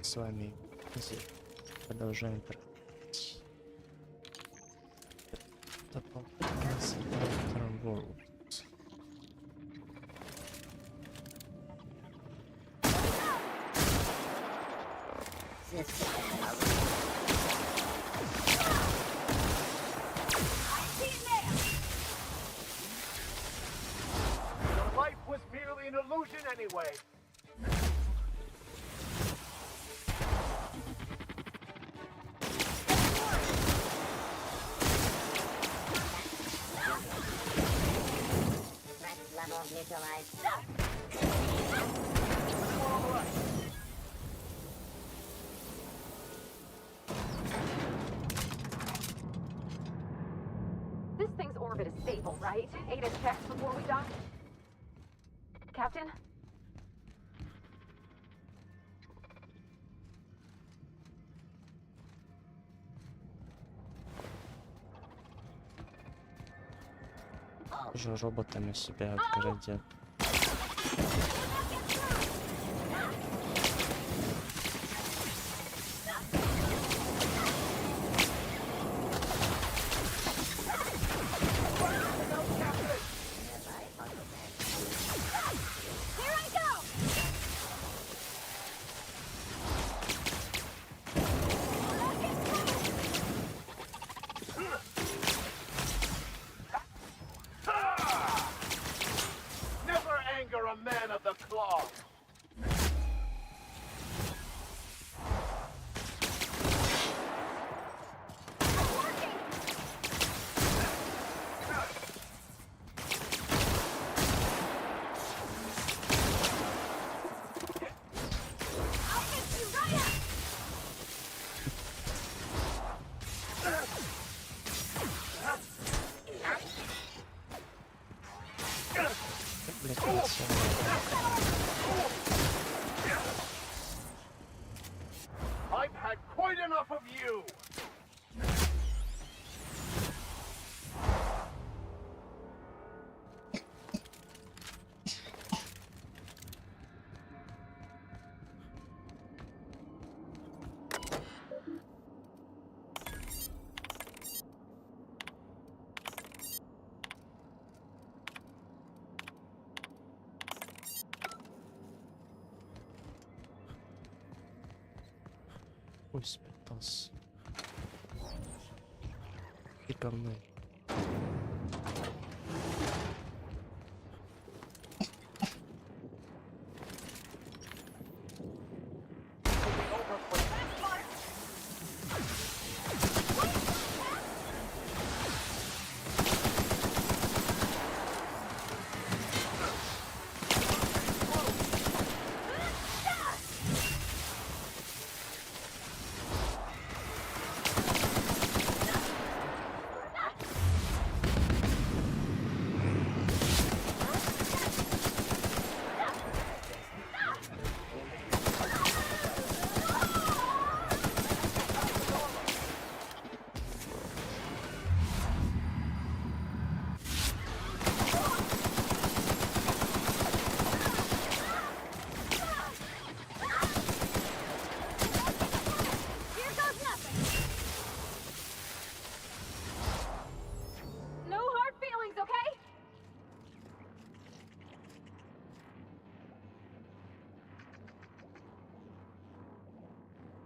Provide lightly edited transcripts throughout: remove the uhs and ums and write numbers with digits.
С вами продолжаем проходить дополнение World. Your life was merely an illusion anyway. Level neutralized. All right. This thing's orbit is stable, right? ADA checks before we dock? Captain? Уже роботами себя отгородят. A man of the cloth. I've had quite enough of you. Пусть пытался. И говно.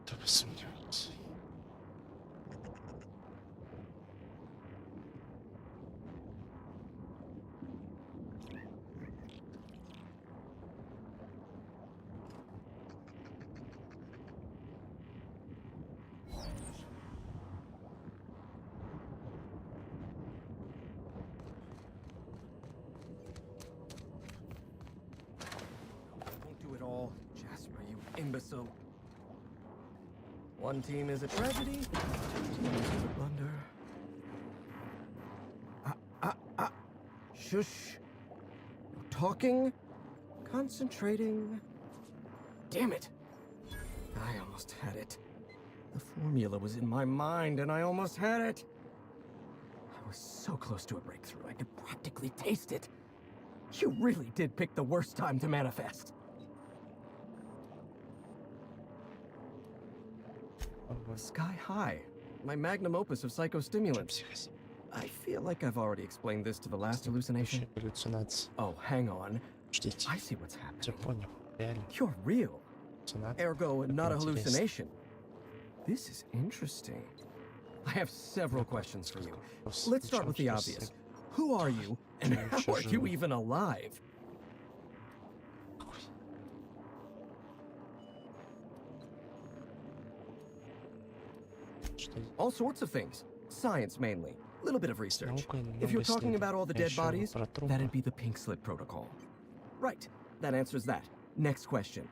Кто бы сомневался. Don't do it all, Jasper, you imbecile. One team is a tragedy, two teams is a blunder. Shush. No talking, concentrating. Damn it. I almost had it. The formula was in my mind and I almost had it. I was so close to a breakthrough, I could practically taste it. You really did pick the worst time to manifest. Sky High, my magnum opus of psychostimulants. Психоз... I feel like I've already explained this to the last hallucination. Галлюцинации. Oh, hang on. Ждите. I see what's Все happening. понял. Реально. You're real. Галлюцинации. Ergo, not a Интересно. hallucination. This is interesting. I have several questions for you. Let's start with the obvious. Who are you, and how are you even alive? Что All sorts of things. Science mainly. A little bit of research. наукой If you're много talking исследований. about all the А dead ещё bodies, про трупы. that'd be the pink slip protocol. Right. That answers that. Next question.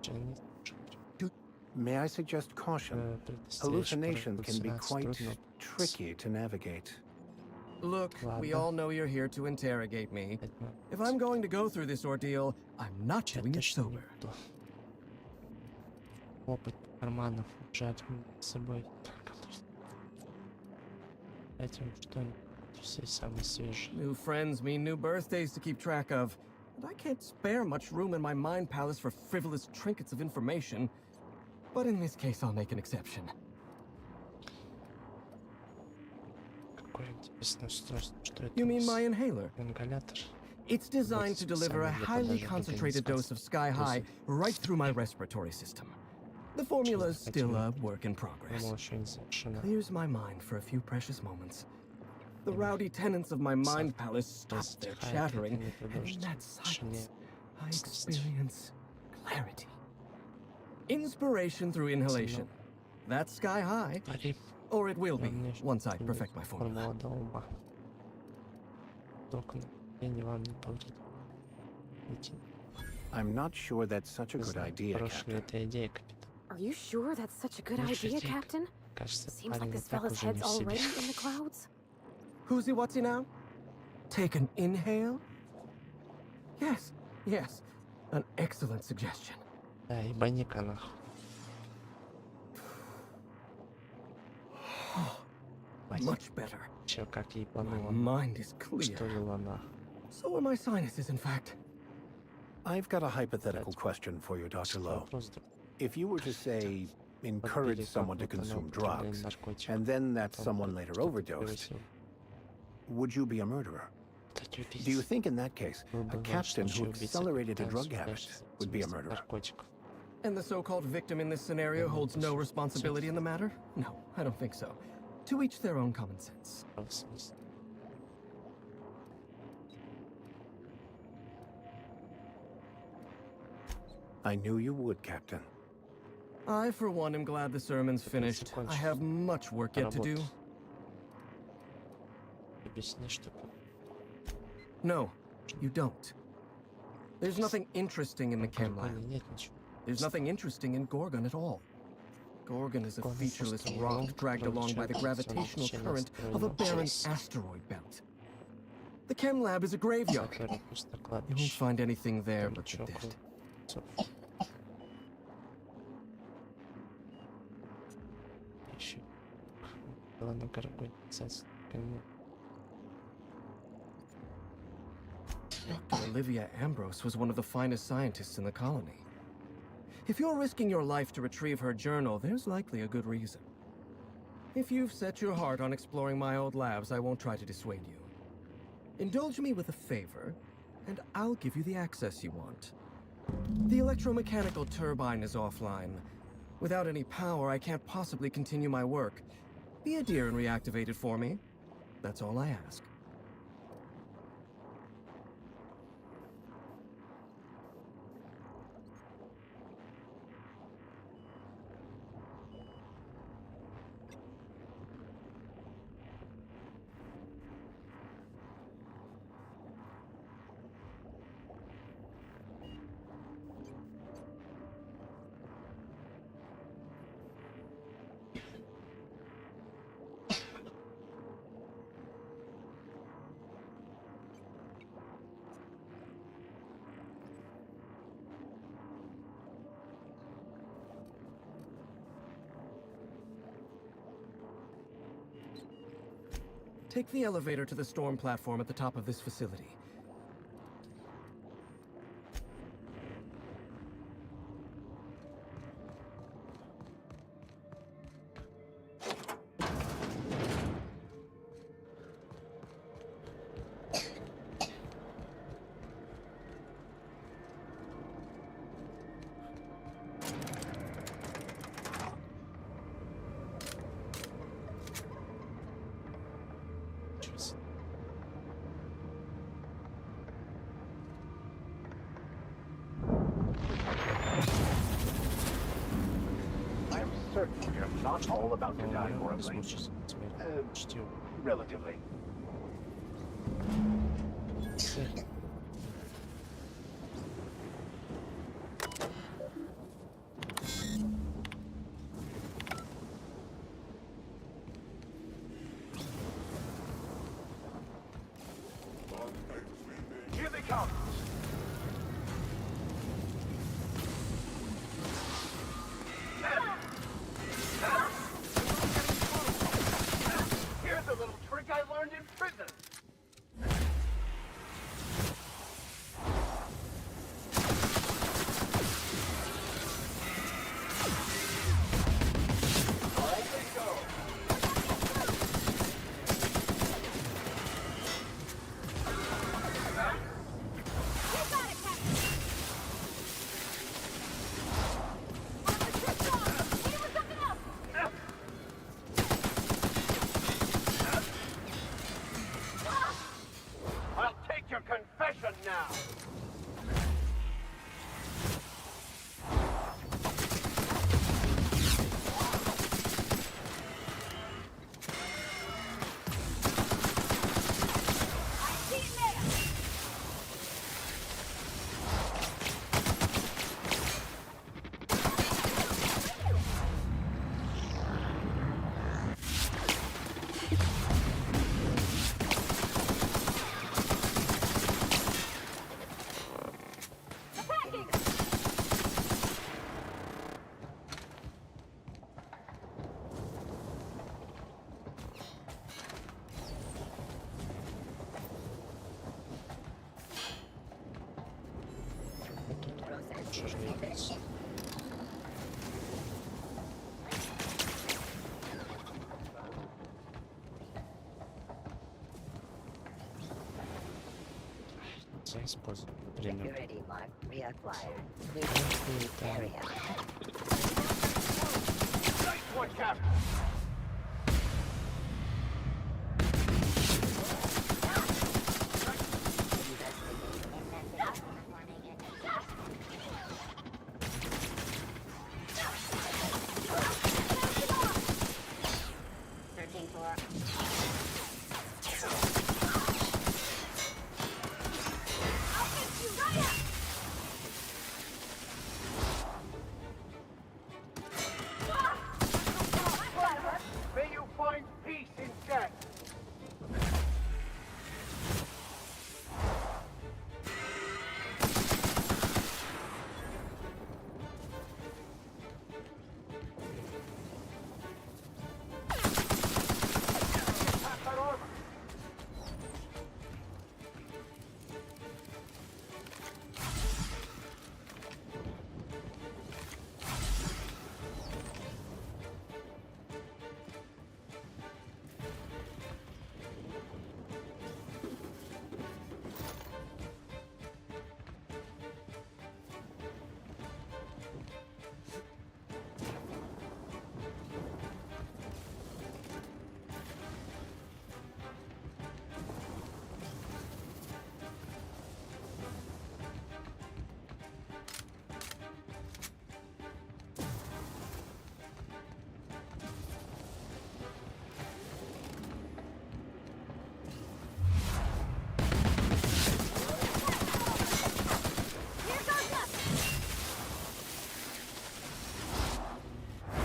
Они, May I suggest caution? предостеречь Hallucination про can be галлюцинации quite трудно tricky to navigate. Look, we Ладно. all know you're here to interrogate me. понять, но If I'm going to go through this ordeal, I'm not doing it точно не sober. то. Опыт карманов держать с собой. Этим что-нибудь все самые свежие. New friends mean new birthdays to keep track of. And I can't spare much room in my mind palace for frivolous trinkets of information. But in this case, I'll make an exception. Какое интересное устройство. Что это? You у mean нас? my inhaler? Ингалятор? It's designed to deliver a Специально для highly подачи concentrated dose of Sky High right through my respiratory system. The formula's still a work in progress. Думал, еще не завершено. Clears my mind for a few precious moments. The rowdy tenants of my mind palace stop their chattering, and in that silence, I experience clarity. Inspiration through inhalation. That's Sky High, Пари. or it will be, Главное, once I чтобы perfect my formula. формула до ума. Только я вам не повредит. Идти. I'm not sure that's such a Не good знаю, idea, хорошая ли Captain. это идея, капитан. Are you sure that's such a good Лучше idea, идея. Captain? Кажется, Seems like парень и this так fella's уже не head's в себе. already in the clouds. Who's he, what's he now? Take an inhale? Yes, yes. An excellent suggestion. Да, ебани-ка нахуй. Much better. Чё, как My ебануло. mind is clear. Что ли нахуй? So are my sinuses, in fact. I've got a hypothetical question for you, Dr. Lowe. Вопрос друг. If you were to say, encourage someone to consume drugs, and then that someone later overdosed, would you be a murderer? Do you think in that case, a captain who accelerated a drug habit would be a murderer? And the so-called victim in this scenario holds no responsibility in the matter? No, I don't think so. To each their own common sense. I knew you would, Captain. I, for one, am glad the sermon's finished. I have much work yet to do. Объясни, что это. No, you don't. There's nothing interesting in the chem lab. Горгоне нет ничего. There's nothing interesting in Gorgon at all. Gorgon is a Gorgon featureless просто rock рок, dragged along by the который gravitational сообщение current of a barren астероида. asteroid belt. The chem lab is a graveyard. Который пусто You won't кладбище. find anything there but the Ничего, dead. кроме Еще. Было на Горгоне, кстати, конечно. Dr. Oливии Ambrouz was one of the finest scientists in the colony. If you're risking your life to retrieve her journal, there's likely a good reason. If you've set your heart on exploring my old labs, I won't try to dissuade you. Indulge me with a favor, and I'll give you the access you want. The electromechanical turbine is offline. Without any power, I can't possibly continue my work. Be a dear and reactivate it for me. That's all I ask. Take the elevator to the storm platform at the top of this facility. not all about to die horribly. Смучить смерть. Чтил. Relatively. Here they come. Here's a little trick I learned in prison. I'll take your confession now. Я использую время. Security mark reacquired. Это Area. Nice one, Captain. Searching for May you find peace instead. Pass that armor.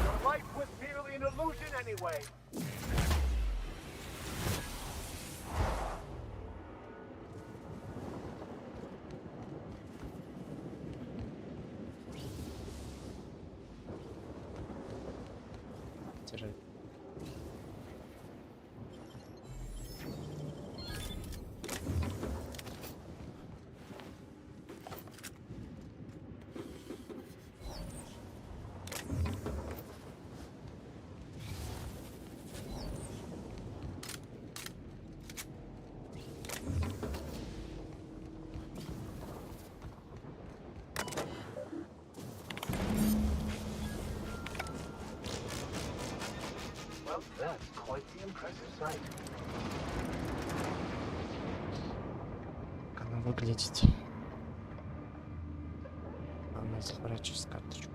Your life was merely an illusion anyway. терять. Well, that's quite the impressive sight. Как она выглядит? Она заворачивается карточку.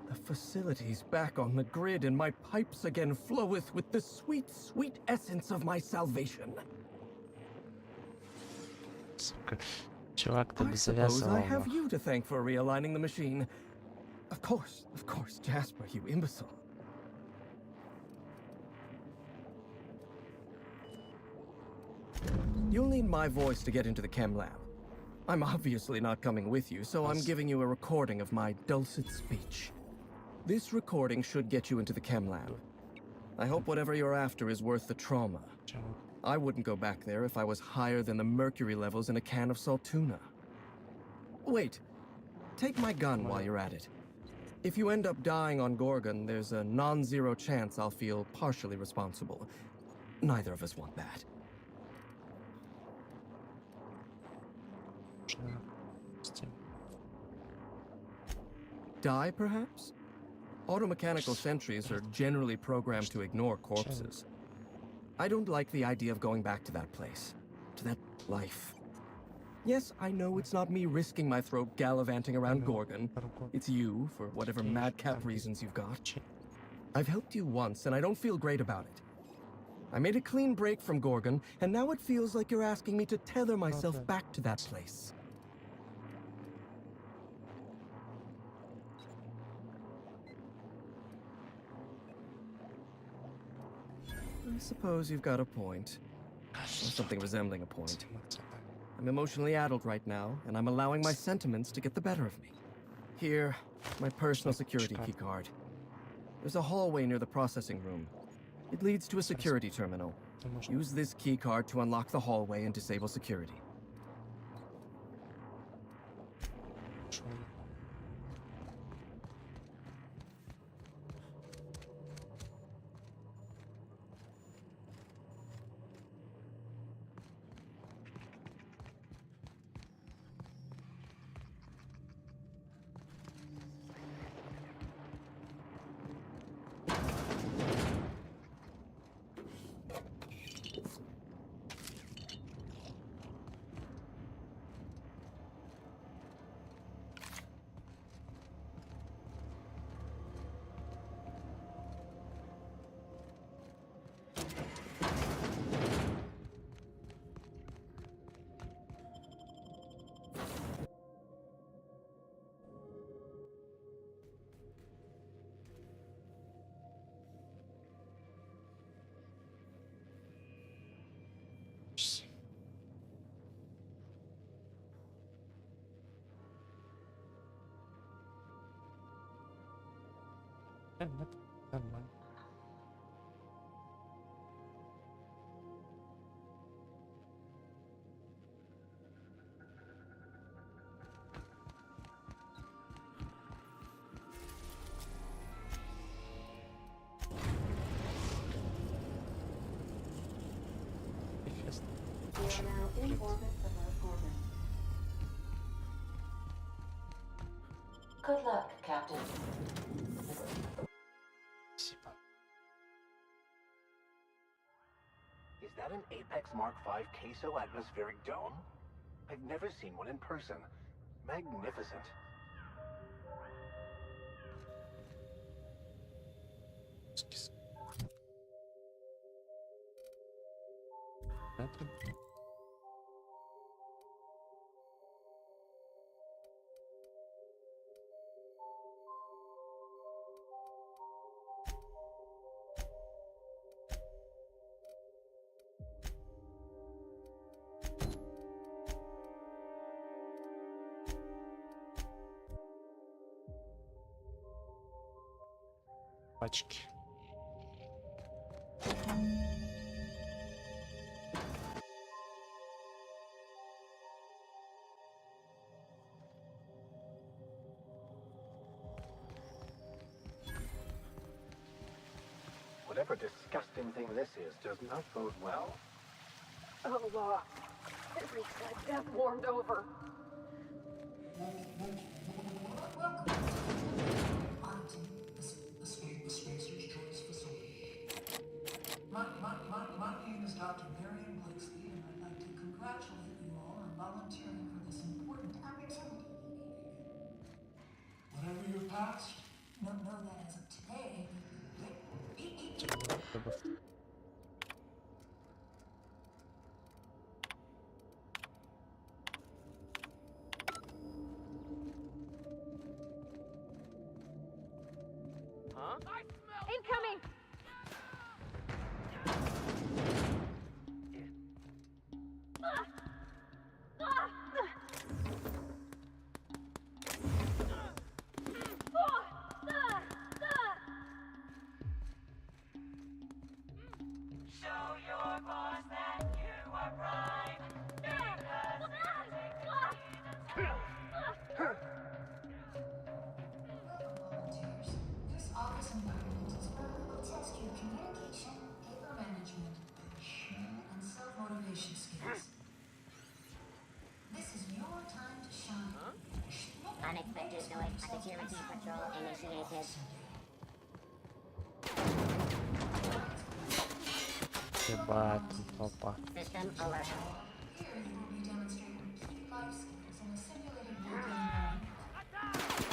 The facility's back on the grid, and my pipes again floweth with the sweet, sweet essence of my salvation. Сука. Чувак, ты I бы suppose I завязывал. have you to thank for realigning the machine. Of course, Jasper, you imbecile. You'll need my voice to get into the chem lab. I'm obviously not coming with you, so I'm giving you a recording of my dulcet speech. This recording should get you into the chem lab. I hope whatever you're after is worth the trauma. I wouldn't go back there if I was higher than the mercury levels in a can of salt tuna. Wait, take my gun while you're at it. If you end up dying on Gorgon, there's a non-zero chance I'll feel partially responsible. Neither of us want that. Die, perhaps? Automechanical sentries are generally programmed to ignore corpses. I don't like the idea of going back to that place, to that life. Yes, I know it's not me risking my throat gallivanting around Gorgon. It's you, for whatever madcap reasons you've got. I've helped you once, and I don't feel great about it. I made a clean break from Gorgon, and now it feels like you're asking me to tether myself back to that place. I suppose you've got a point. Or something resembling a point. I'm emotionally addled right now, and I'm allowing my sentiments to get the better of me. Here, my personal security keycard. There's a hallway near the processing room. It leads to a security terminal. Use this keycard to unlock the hallway and disable security. Нормально. We are now in orbit above Gorgon. Good luck, Captain. Спасибо. Is that an Apex Mark V queso atmospheric dome? I've never seen one in person. Magnificent. Это... Пачки. Whatever disgusting thing this is does not bode well. Oh, it reeks like death warmed over. My name is Dr. Marion Blakeslee, and I'd like to congratulate you all on volunteering for this important opportunity. Whatever your past, know that as of today, Incoming! volunteers. This office environment is where we will test your communication, paper management, and self-motivation skills. This is your time to shine. Unexpected noise. Security patrol initiated. Ебать, опа. System alert. Here you will be demonstrating key life skills in a simulated working environment.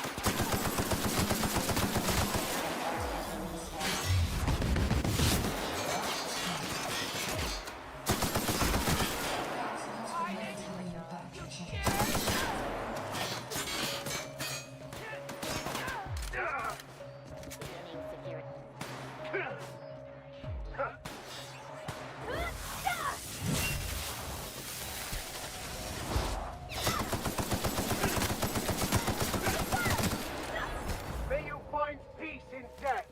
Beginning security. May you find peace in death.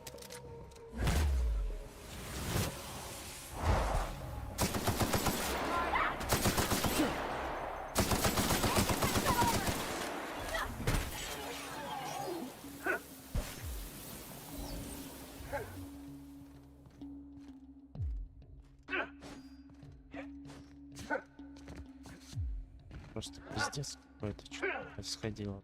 Просто пиздец какой-то, что происходило.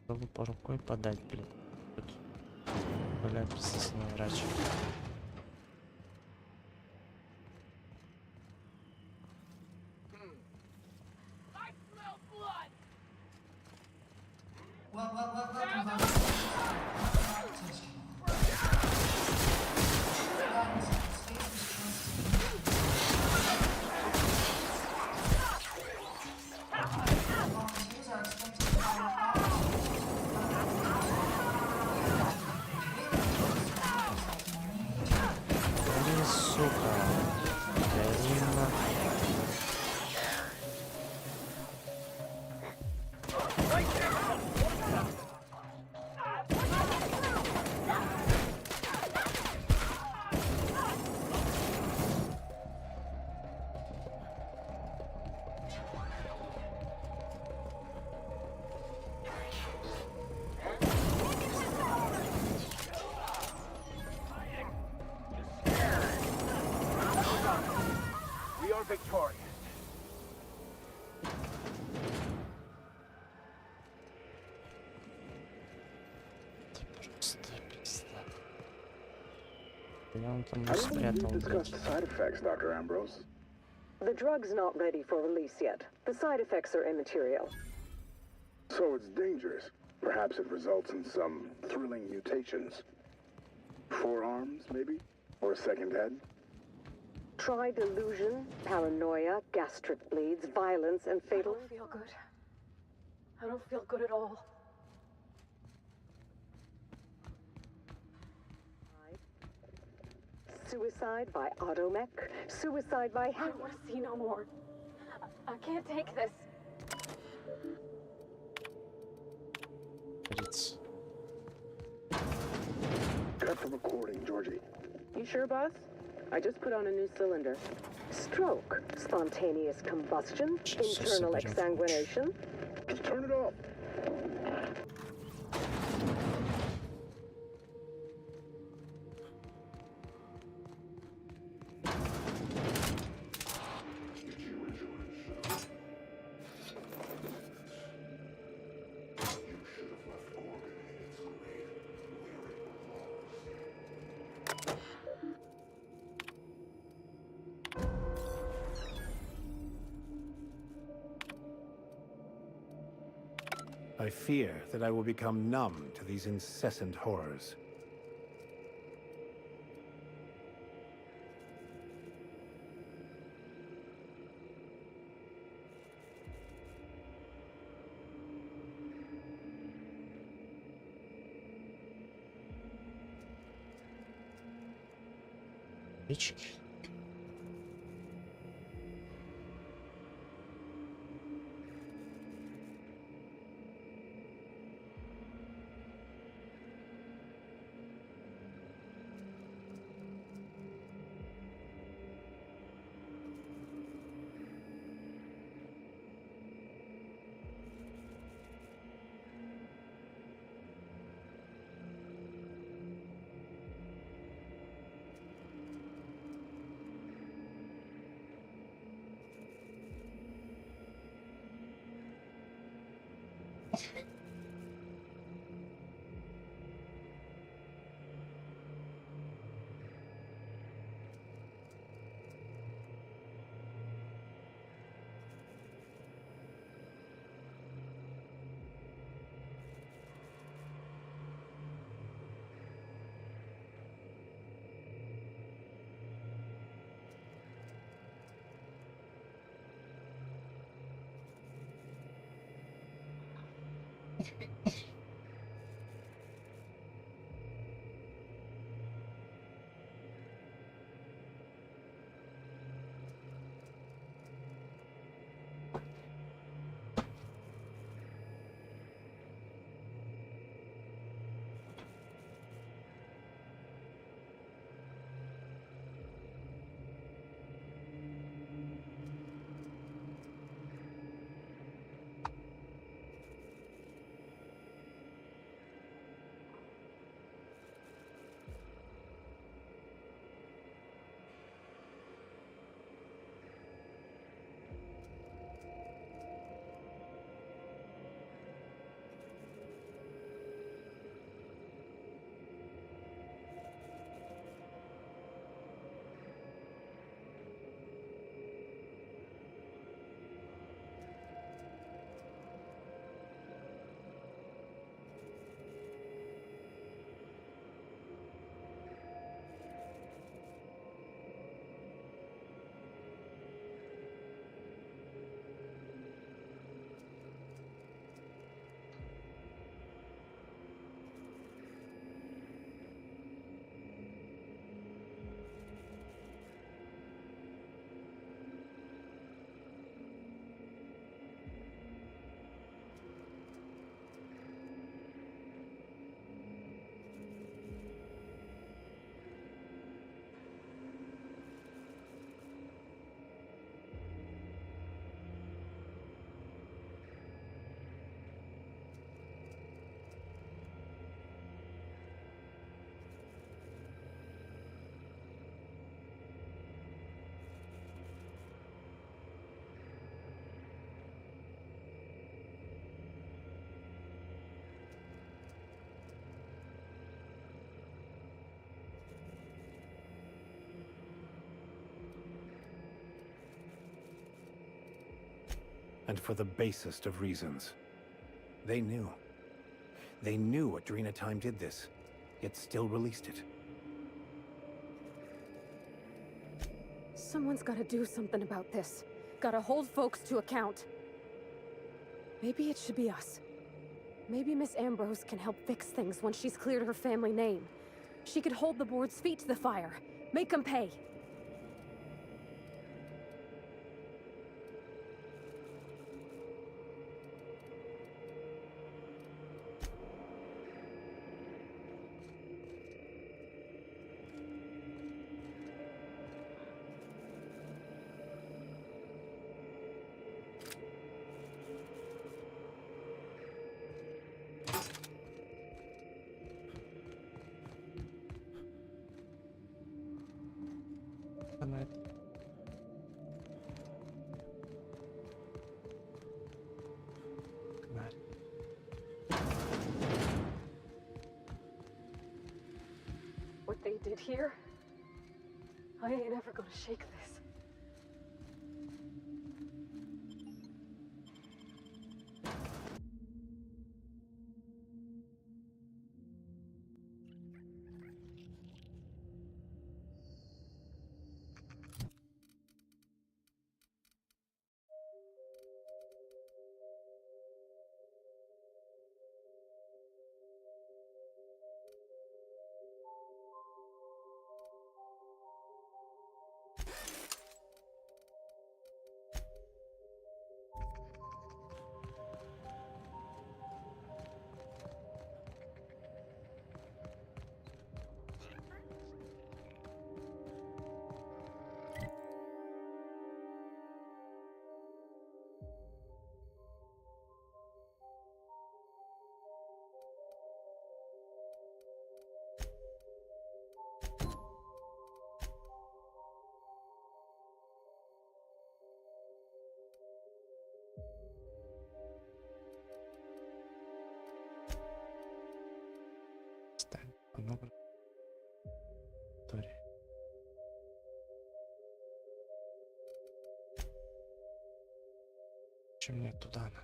Чтобы по рукой подать, блин. Тут, бля, пиздец, наворачиваю. Welcome, volunteers. Guidance and space volunteers are expected to follow Блин, сука. Блин, нахуй. We are victorious. Просто пизда. Я он там I believe спрятал, you've discussed блядь. the side effects, Dr. Ambrose. The drug's not ready for release yet. The side effects are immaterial. So it's dangerous. Perhaps it results in some thrilling mutations. Forearms, maybe? Or a second head? Try delusion, paranoia, gastric bleeds, violence, and I fatal... don't feel good. I don't feel good at all. Suicide by automech, suicide by... I don't want to see no more. I can't take this. Говорится. for recording, Georgie. You sure, boss? I just put on a new cylinder. Stroke, spontaneous combustion, internal exsanguination. Just turn it off. I fear that I will become numb to these incessant horrors. Бички. And for the basest of reasons. They knew. They knew Adrena Time did this, yet still released it. Someone's gotta do something about this. Gotta hold folks to account. Maybe it should be us. Maybe Miss Ambrose can help fix things once she's cleared her family name. She could hold the board's feet to the fire. Make them pay. it here? I ain't ever gonna shake this. Много истории. Чем мне туда надо?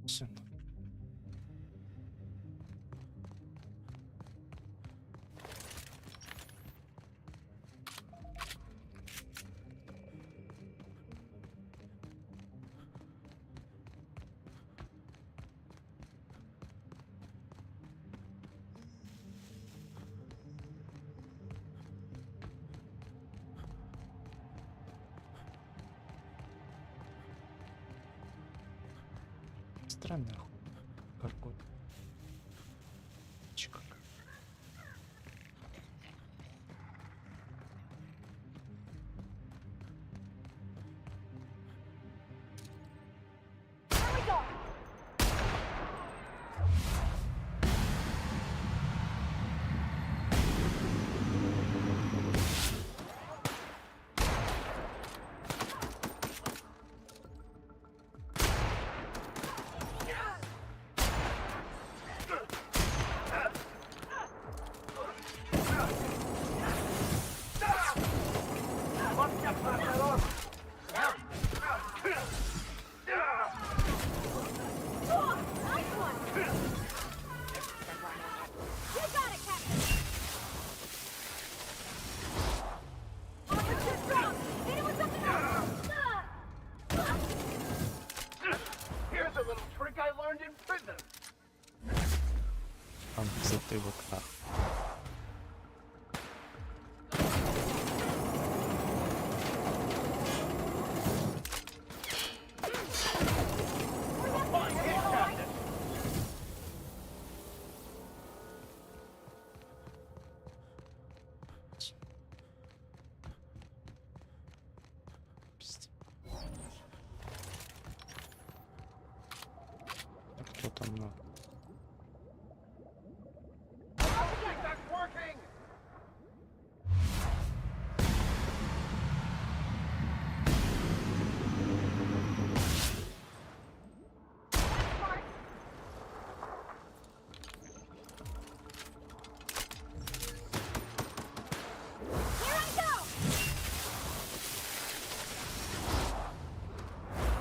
Сюда. Странная Горгоне. Чикаго. Там затылок нахуй. Кто там на?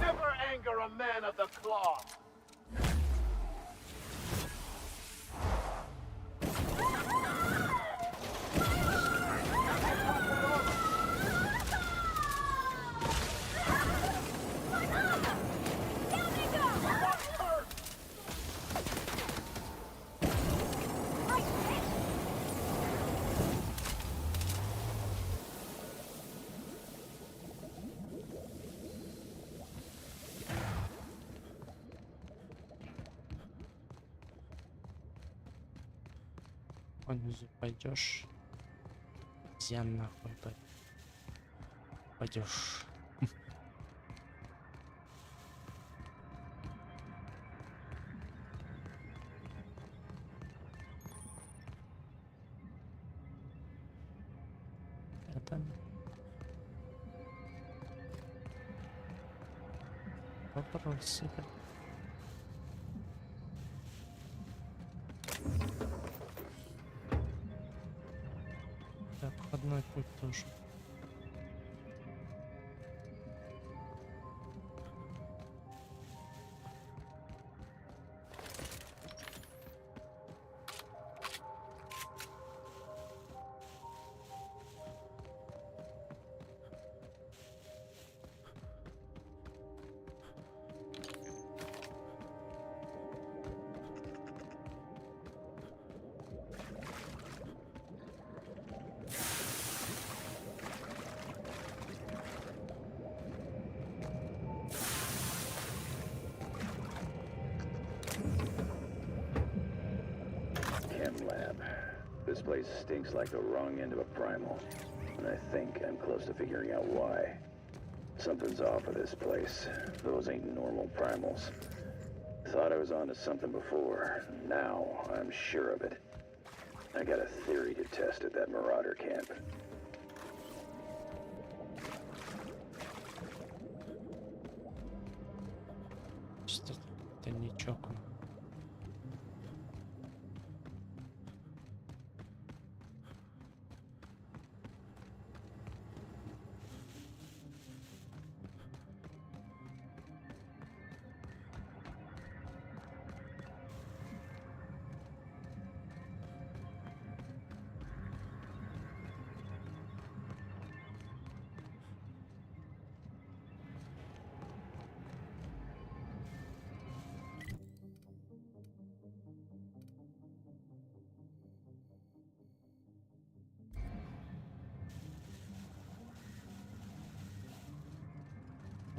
Never anger a man of the cloth. Внизу пойдешь. обезьян нахуй пойдешь. Это вопросы. Обходной путь тоже. This place stinks like the wrong end of a primal, and I think I'm close to figuring out why. Something's off with this place. Those ain't normal primals. Thought I was onto something before. Now I'm sure of it. I got a theory to test at that marauder camp. Что-то ничего.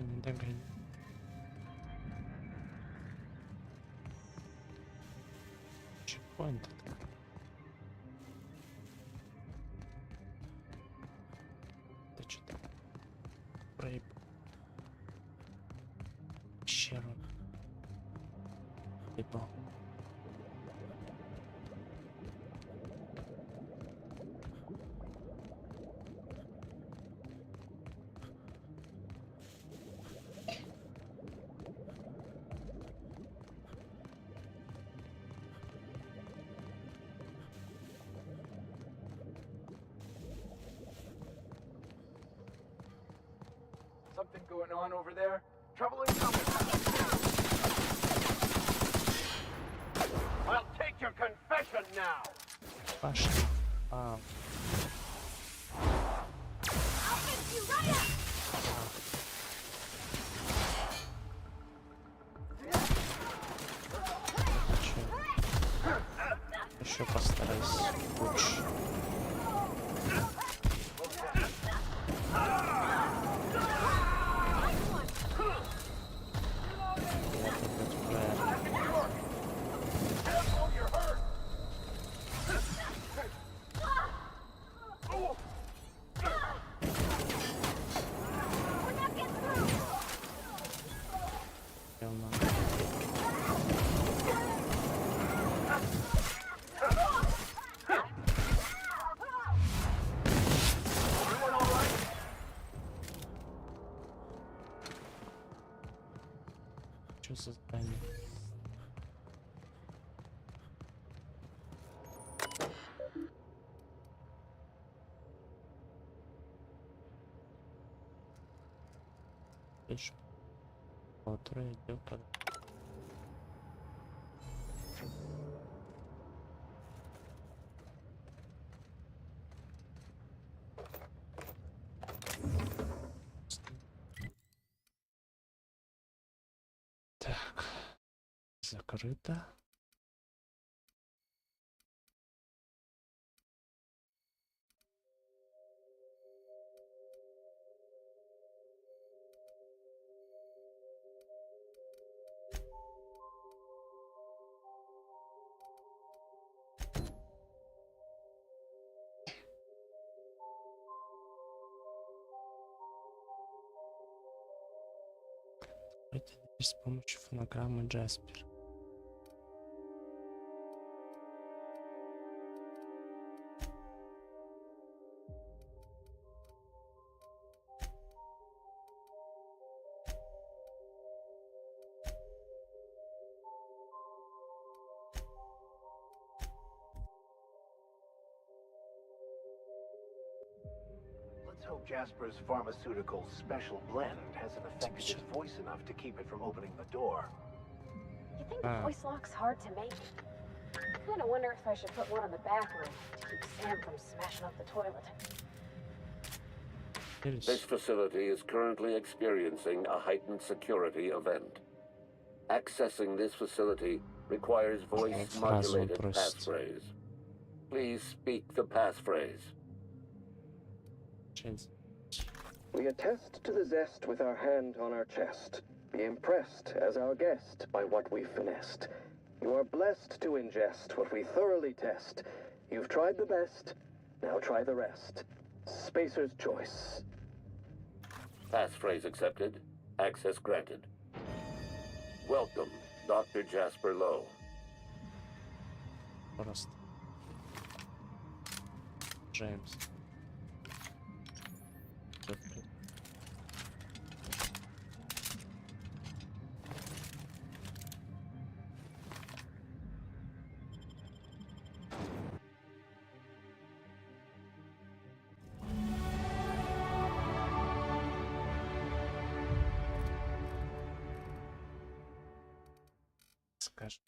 Не догоню. Чекпоинт. Да что-то проеб. Пещеру. Ебал. Something going on over there? Trouble incoming! I'll take your confession now! Паша. Еще постарайся лучше. Что за здание? Видишь? Утро идет под... Так, закрыто. Это с помощью фонограммы Джаспер. Let's hope Jasper's pharmaceutical special blend hasn't affected his voice enough to keep it from opening the door. You think the voice lock's hard to make? I kinda wonder if I should put one in the bathroom to keep Sam from smashing up the toilet. This facility is currently experiencing a heightened security event. Accessing this facility requires voice-modulated passphrase. Please speak the passphrase. We attest to the zest with our hand on our chest. Be impressed as our guest by what we've finessed. You are blessed to ingest what we thoroughly test. You've tried the best, now try the rest. Spacer's choice. Passphrase accepted. Access granted. Welcome, Dr. Jasper Lowe. Просто. Джеймс. Скажем.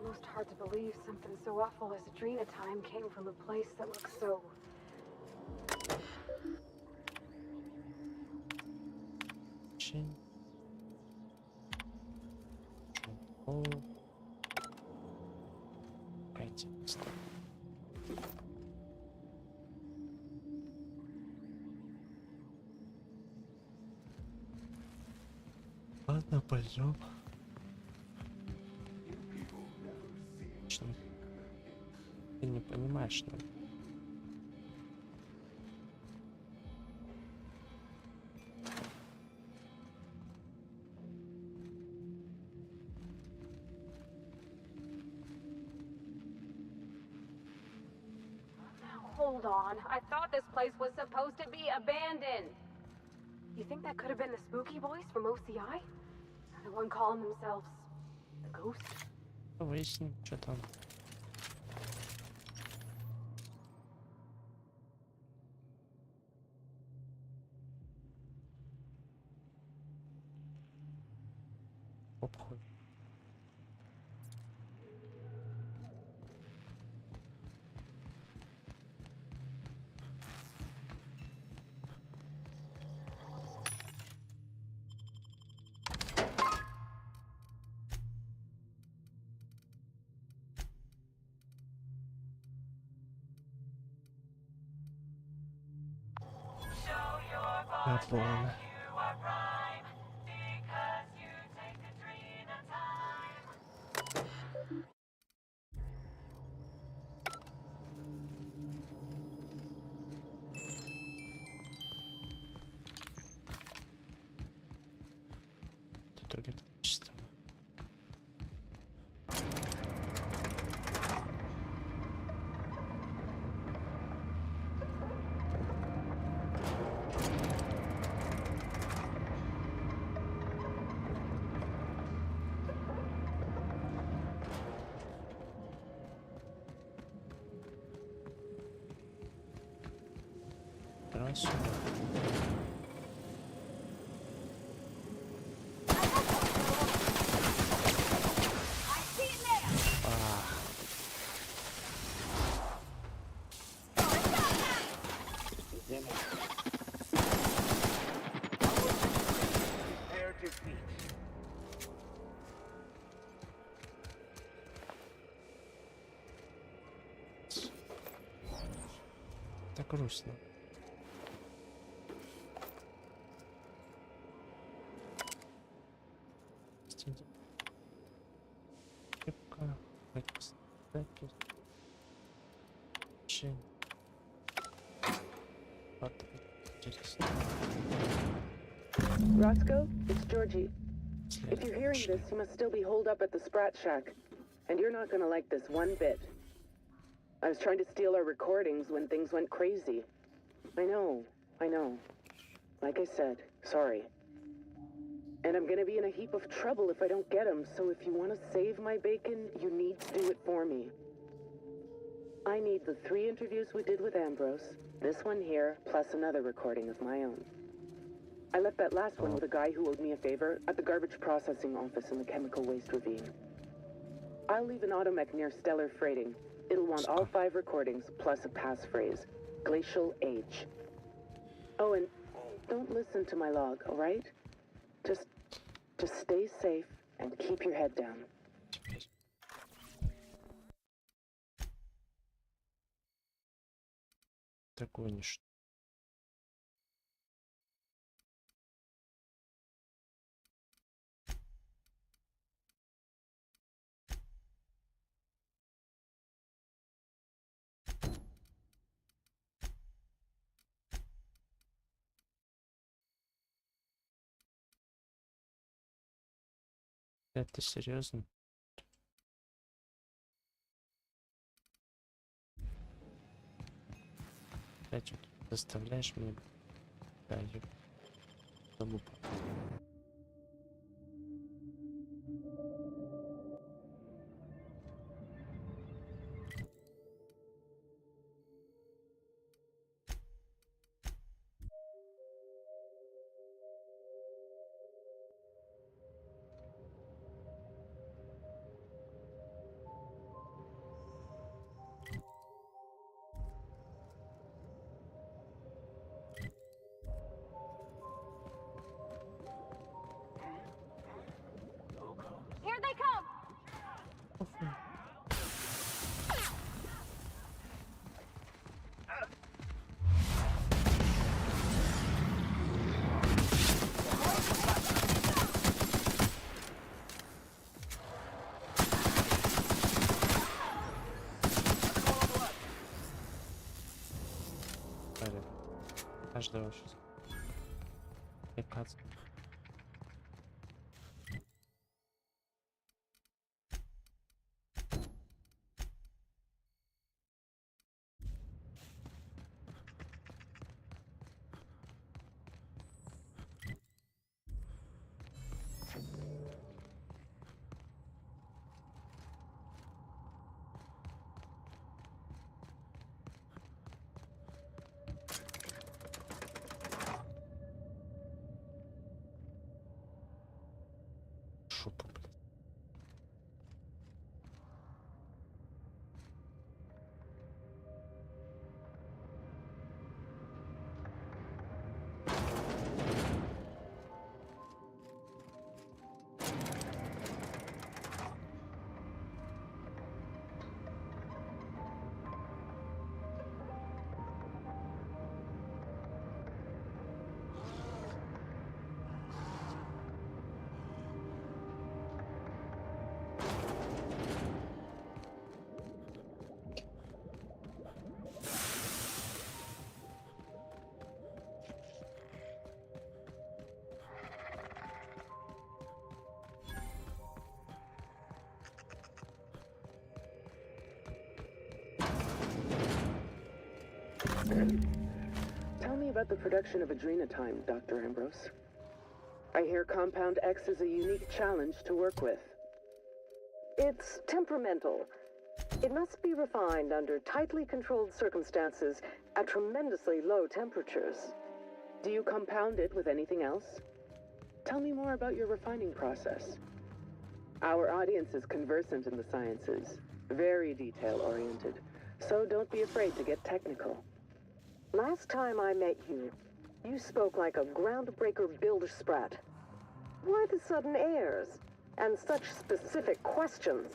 Almost hard to believe something so awful as Adrena time came from a place that looks so... Ладно, пойдем. Ты не понимаешь, что ли? Hold on. I thought this place was supposed to be abandoned. You think that could have been the spooky voice from OCI? The one calling themselves the Ghost? Выясним, что там. Обход. Я понял. Тут другие чисто. Раз. Так грустно. Roscoe, it's Georgie. If you're hearing this, you must still be holed up at the Sprat Shack. And you're not gonna like this one bit. I was trying to steal our recordings when things went crazy. I know. Like I said, sorry. And I'm gonna be in a heap of trouble if I don't get them, so if you want to save my bacon, you need to do it for me. I need the 3 interviews we did with Ambrose, this one here, plus another recording of my own. I left that last one with a guy who owed me a favor at the garbage processing office in the chemical waste ravine. I'll leave an automech near Stellar Freighting. It'll want all 5 recordings, plus a passphrase. Glacial Age. Oh, and don't listen to my log, all right? Just stay safe and keep your head down. Ты гонишь. Это серьезно? Опять вот заставляешь меня. Да, я забыл. Here they come! Каждого сейчас. Приказ. Шутер, блядь. Tell me about the production of Adrenatime, Dr. Ambrose. I hear Compound X is a unique challenge to work with. It's temperamental. It must be refined under tightly controlled circumstances at tremendously low temperatures. Do you compound it with anything else? Tell me more about your refining process. Our audience is conversant in the sciences, very detail-oriented, so don't be afraid to get technical. Last time I met you, you spoke like a groundbreaker builder sprat. Why the sudden airs? And such specific questions?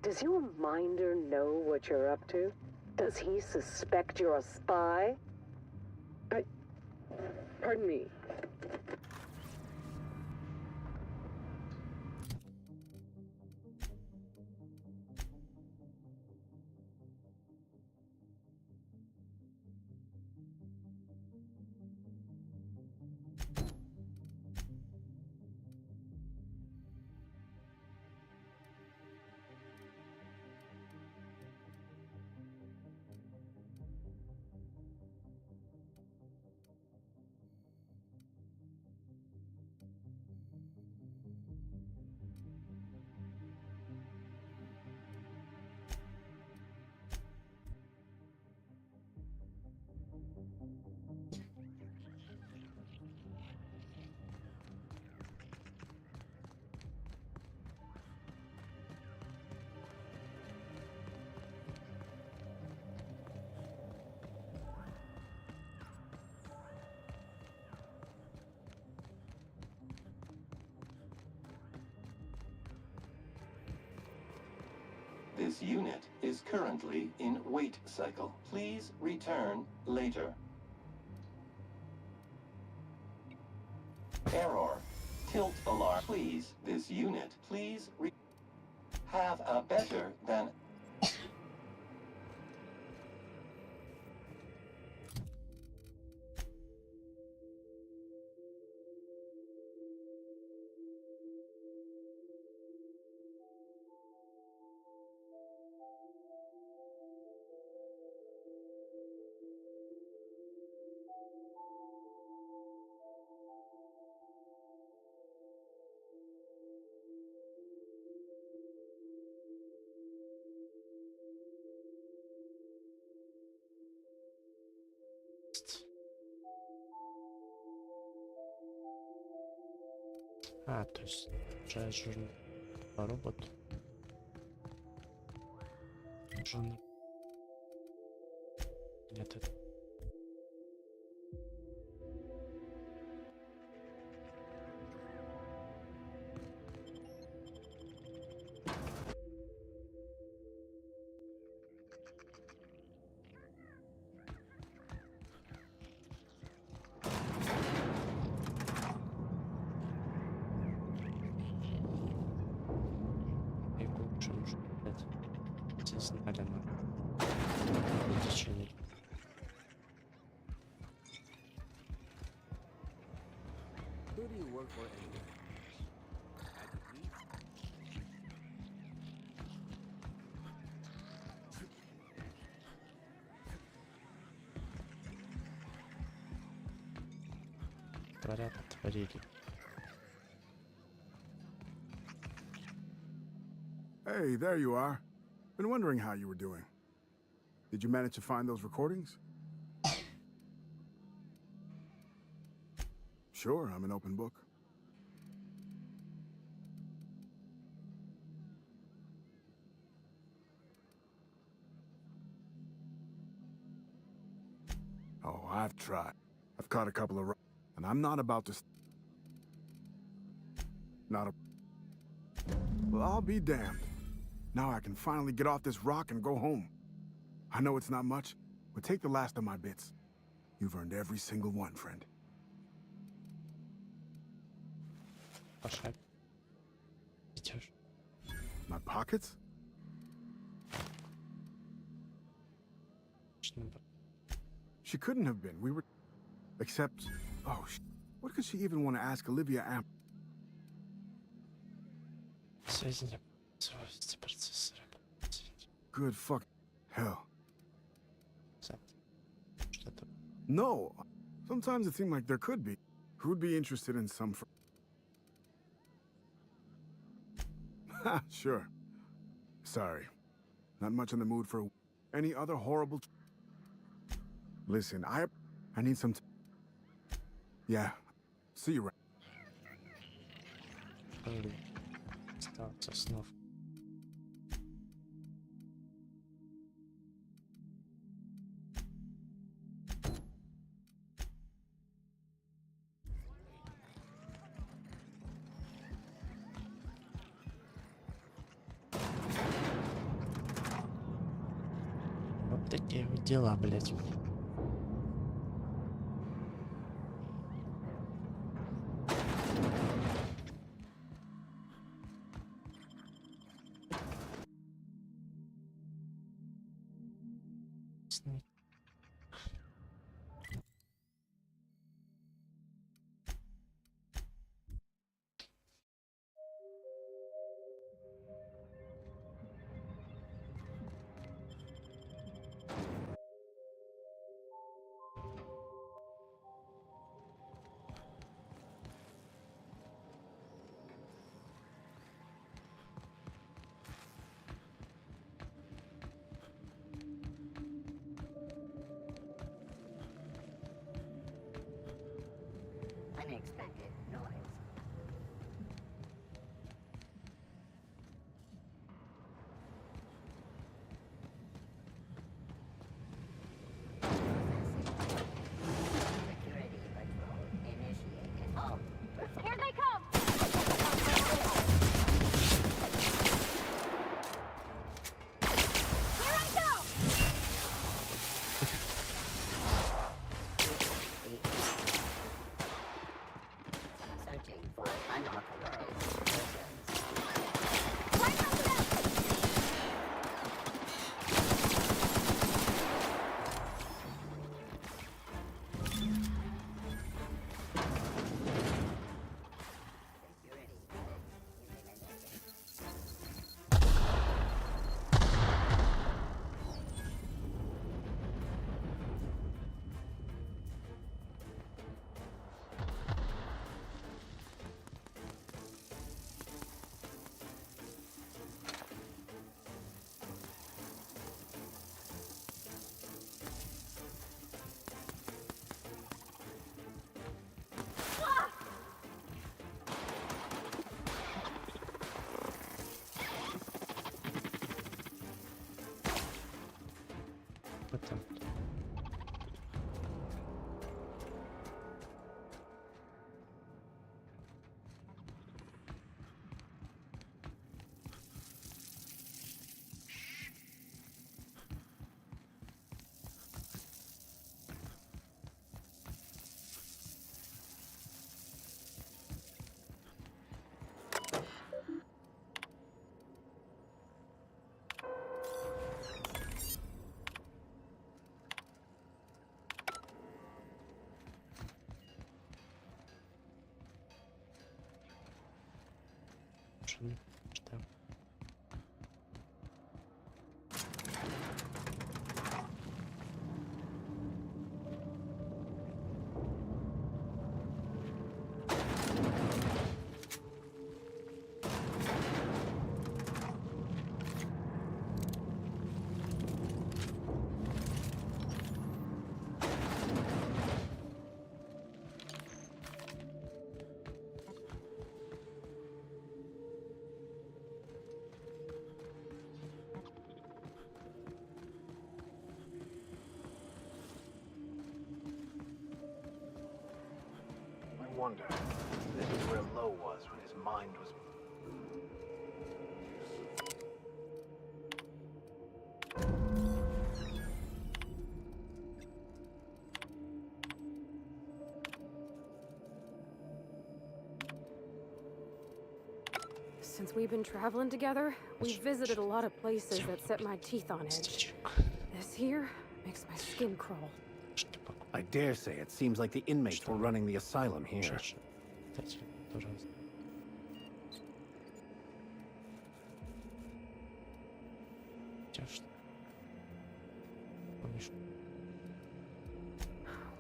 Does your minder know what you're up to? Does he suspect you're a spy? Pardon me. This unit is currently in wait cycle. Please return later. Error. Tilt alarm. Please, this unit, please have a better than... А, то есть уже робот. Жанр. Нет, это... Who do you work for anyway? Творят, творили. Hey, there you are. Been wondering how you were doing. Did you manage to find those recordings? Sure, I'm an open book. Oh, I've tried. I've caught a couple of... And I'm not about to... Not a... Well, I'll be damned. Now I can finally get off this rock and go home. I know it's not much, but take the last of my bits. You've earned every single one, friend. My pockets? She couldn't have been. We were... Except... Oh, what could she even want to ask Oливии Амброуз? Good fuck... Hell. No! Sometimes it seemed like there could be. Who'd be interested in some... Ha, sure. Sorry. Not much in the mood for... Any other horrible... Listen, I need some... Yeah. See you around. Стараться снов. Вот такие вот дела, блядь. Unexpected noise. Security patrol initiated. Oh, here they come! Here I go! Searching for unauthorized persons. Right on them! Security Потом. Что? I wonder, this is where Lo was when his mind was... Since we've been traveling together, we've visited a lot of places that set my teeth on edge. This here makes my skin crawl. I dare say it seems like the inmates were running the asylum here.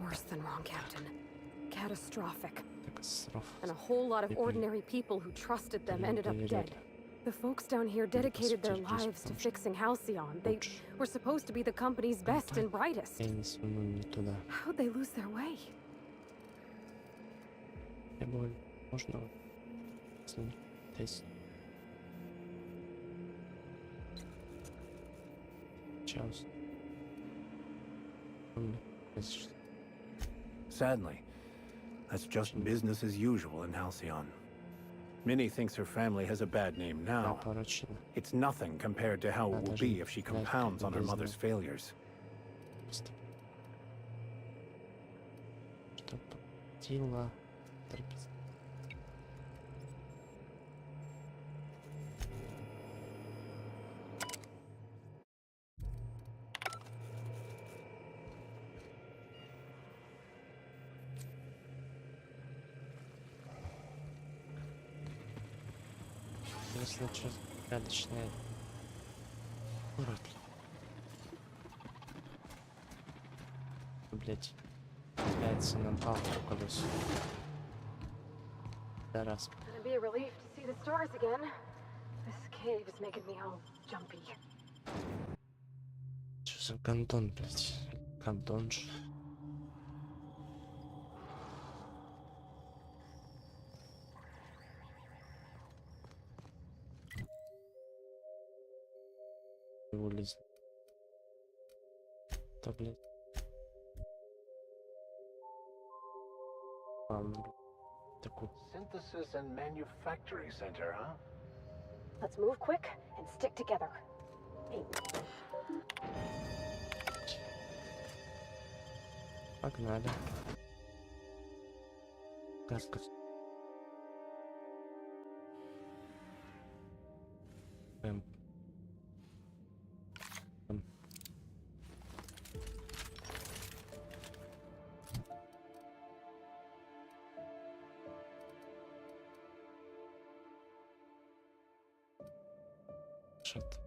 Worse than wrong, Captain. Catastrophic. And a whole lot of ordinary people who trusted them ended up dead. The folks down here dedicated their lives to fixing Halcyon. They were supposed to be the company's best and brightest. How'd they lose their way? Можно тест. Час. Sadly, that's just business as usual in Halcyon. Minnie thinks her family has a bad name now. It's nothing compared to how it will be if she compounds on her mother's failures. Случай загадочное. Урод. Блять. Является нам палку колесо. Да раз. Gonna be a relief to see the stars again. This cave is making me all jumpy. Что за гандон, блять? Гандон же. Вылез. Да, блядь. Ладно, такой. Synthesis and Manufacturing Center, huh? Let's move quick and stick together. Hey. Погнали. Газка.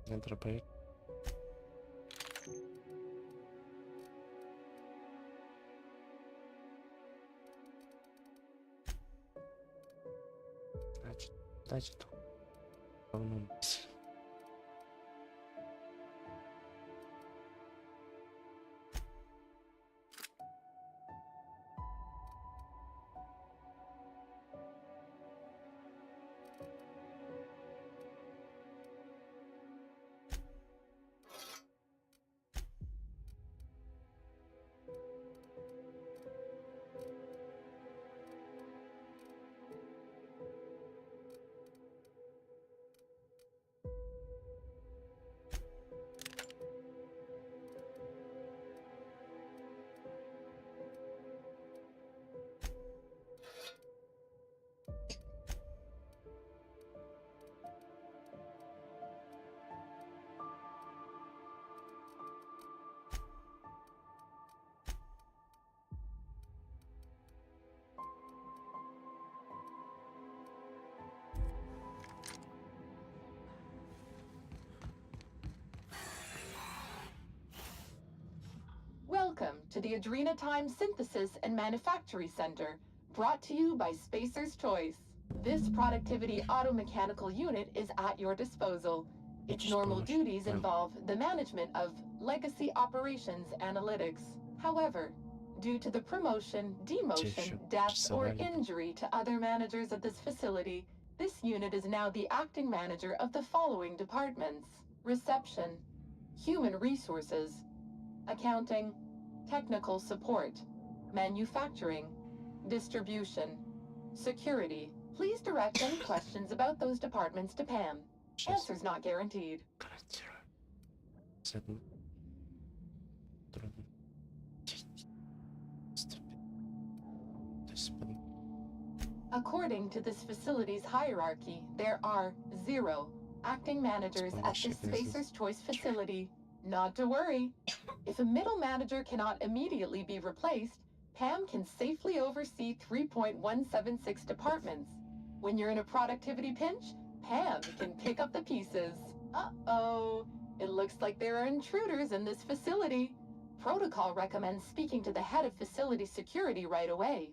Не дробовик. Значит, говно. Welcome to the Adrenatime Synthesis and Manufacturing Center, brought to you by Spacer's Choice. This productivity automechanical unit is at your disposal. Its normal duties involve the management of legacy operations analytics. However, due to the promotion, demotion, death, or injury to other managers of this facility, this unit is now the acting manager of the following departments: reception, human resources, accounting, technical support, manufacturing, distribution, security. Please direct any questions about those departments to Pam. Answers not guaranteed. According to this facility's hierarchy, there are 0 acting managers at this Spacer's Choice facility. Not to worry. If a middle manager cannot immediately be replaced, Pam can safely oversee 3.176 departments. When you're in a productivity pinch, Pam can pick up the pieces. Uh-oh. It looks like there are intruders in this facility. Protocol recommends speaking to the head of facility security right away.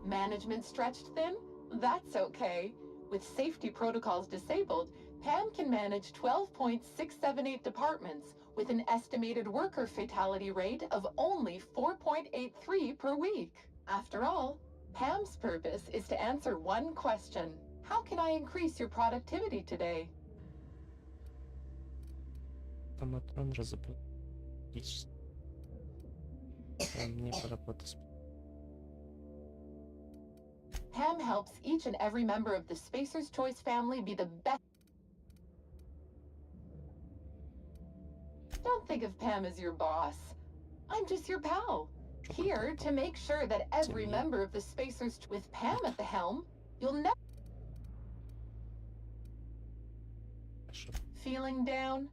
Management stretched thin? That's okay. With safety protocols disabled, Pam can manage 12.678 departments with an estimated worker fatality rate of only 4.83 per week. After all, Pam's purpose is to answer one question. How can I increase your productivity today? Автоматрон разработчик. Мне поработать. Pam helps each and every member of the Spacer's Choice family be the best. Don't think of Pam as your boss. I'm just your pal. Here to make sure that every member of the Spacer's with Pam at the helm, you'll never. Feeling down?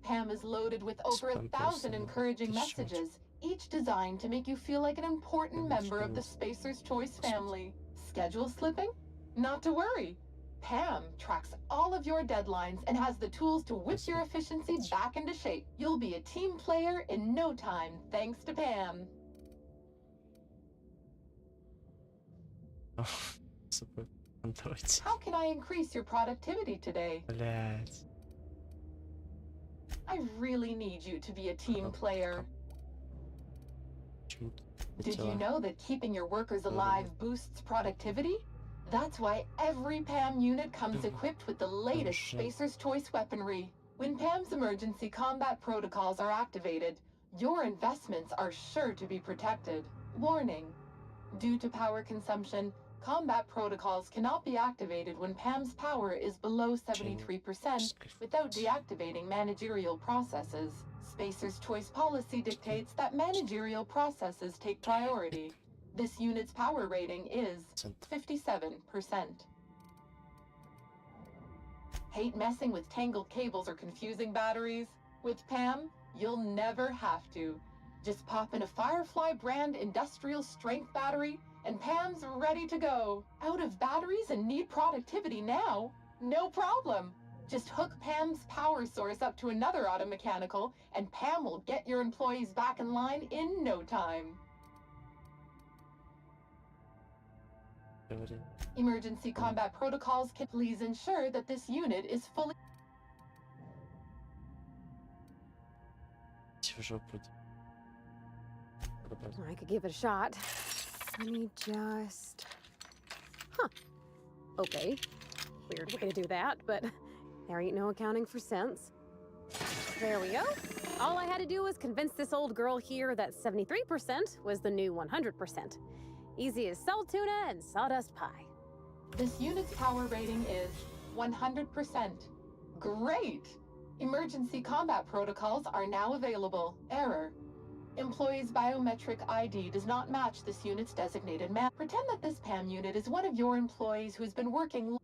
Pam is loaded with over 1,000 encouraging messages, each designed to make you feel like an important member of the Spacer's Choice family. Schedule slipping? Not to worry. Pam tracks all of your deadlines and has the tools to whip your efficiency back into shape. You'll be a team player in no time, thanks to Pam. How can I increase your productivity today? I really need you to be a team player. Did you know that keeping your workers alive boosts productivity? That's why every PAM unit comes equipped with the latest Spacer's Choice weaponry. When PAM's emergency combat protocols are activated, your investments are sure to be protected. Warning: due to power consumption, combat protocols cannot be activated when PAM's power is below 73% without deactivating managerial processes. Spacer's Choice policy dictates that managerial processes take priority. This unit's power rating is 57%. Hate messing with tangled cables or confusing batteries? With PAM, you'll never have to. Just pop in a Firefly brand industrial strength battery and PAM's ready to go. Out of batteries and need productivity now? No problem. Just hook Pam's power source up to another auto mechanical and Pam will get your employees back in line in no time. Emergency combat protocols can please ensure that this unit is fully... I could give it a shot. Let me just... Huh. Okay. Weird way to do that, but there ain't no accounting for cents. There we go. All I had to do was convince this old girl here that 73% was the new 100%. Easy as salt tuna and sawdust pie. This unit's power rating is 100%. Great! Emergency combat protocols are now available. Error: employee's biometric ID does not match this unit's designated man. Pretend that this PAM unit is one of your employees who's been working...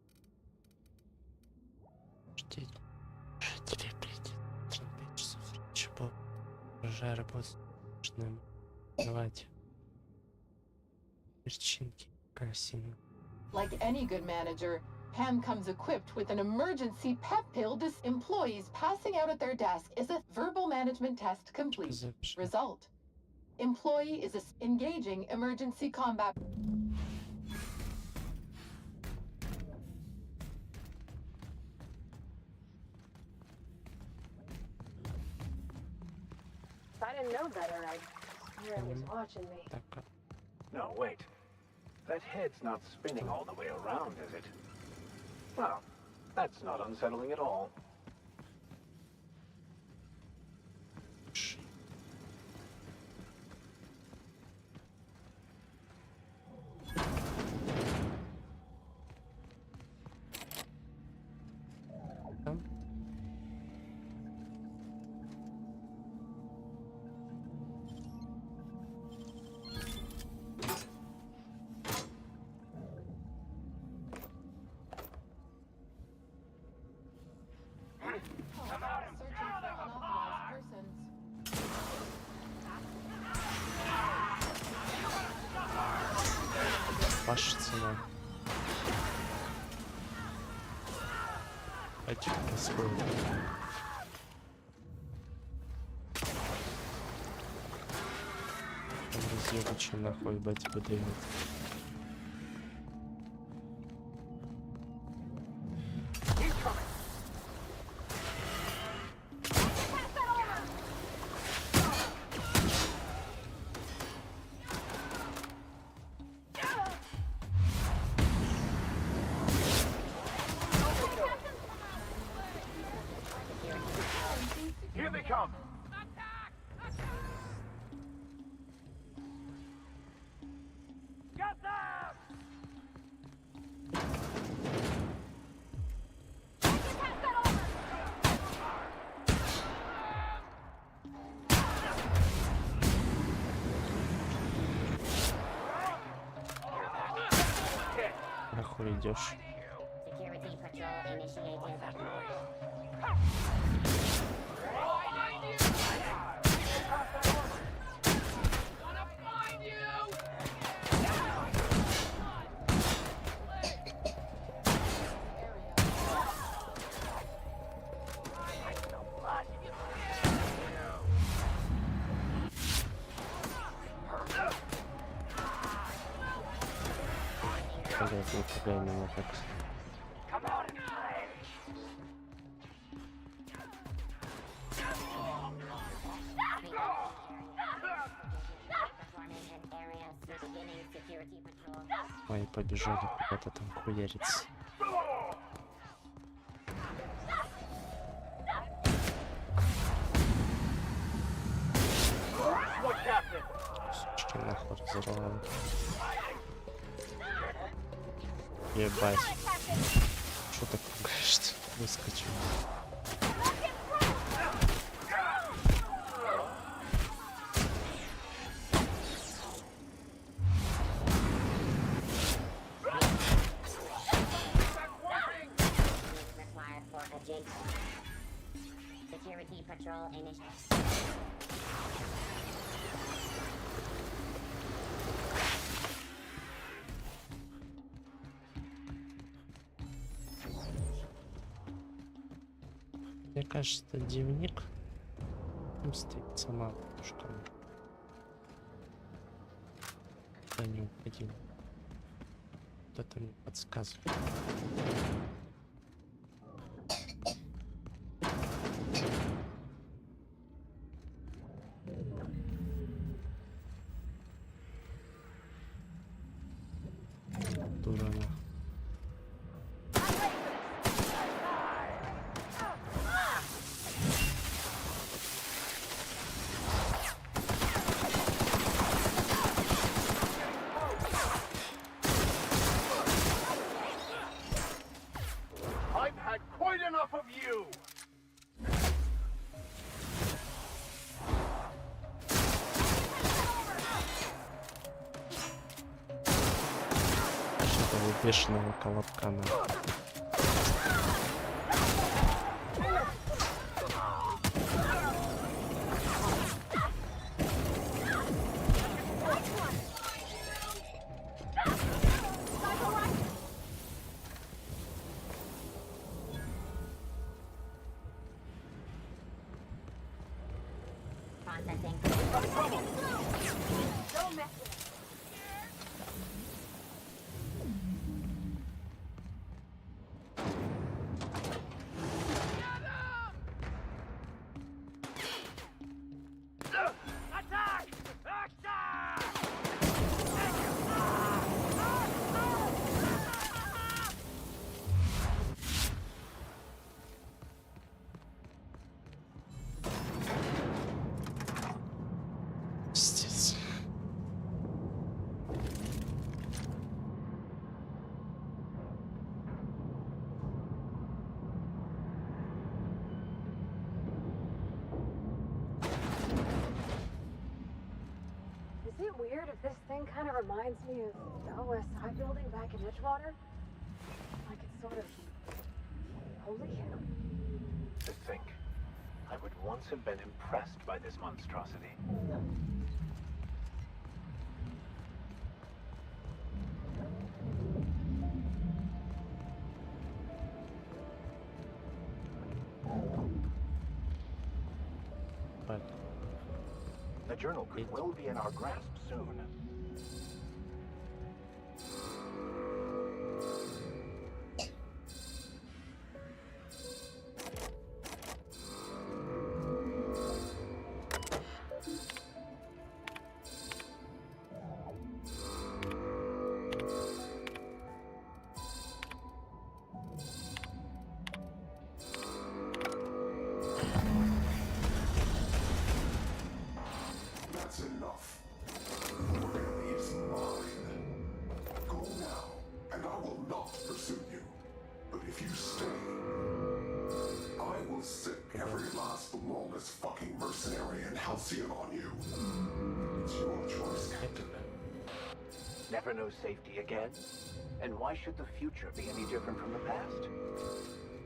Like any good manager, Pam comes equipped with an emergency pep pill. This employees passing out at their desk is a verbal management test complete. Result: employee is engaging emergency combat. If I didn't know better, I'd swear it was watching me. No, wait. That head's not spinning all the way around, is it? Well, that's not unsettling at all. Ваша цена. Очки сколько? Разъебучий нахуй, бать, подает. them! Get them! Нахуй идешь? Security patrol initiated. Не пугай меня так. Ой, побежали куда-то там хуяриться. Сучки нахуй разорвали. Ебать. Что так пугаешь-то? Выскочил. Security patrol initiated. Мне кажется, дневник там стоит сама пушка. Я не уходил. Вот это мне подсказывает. Дурана. I've had quite enough of you! Этого бешеного колобка на. Processing. Don't mess with it. Attack! Пиздец. Is it weird if this thing kind of reminds me of the OSI building back in Edgewater? Like it's sort of... Holy hell. To think, I would once have been impressed by this monstrosity. But The journal could well be in our grasp soon. Halcyon on you. It's your choice, Captain. Never know safety again? And why should the future be any different from the past?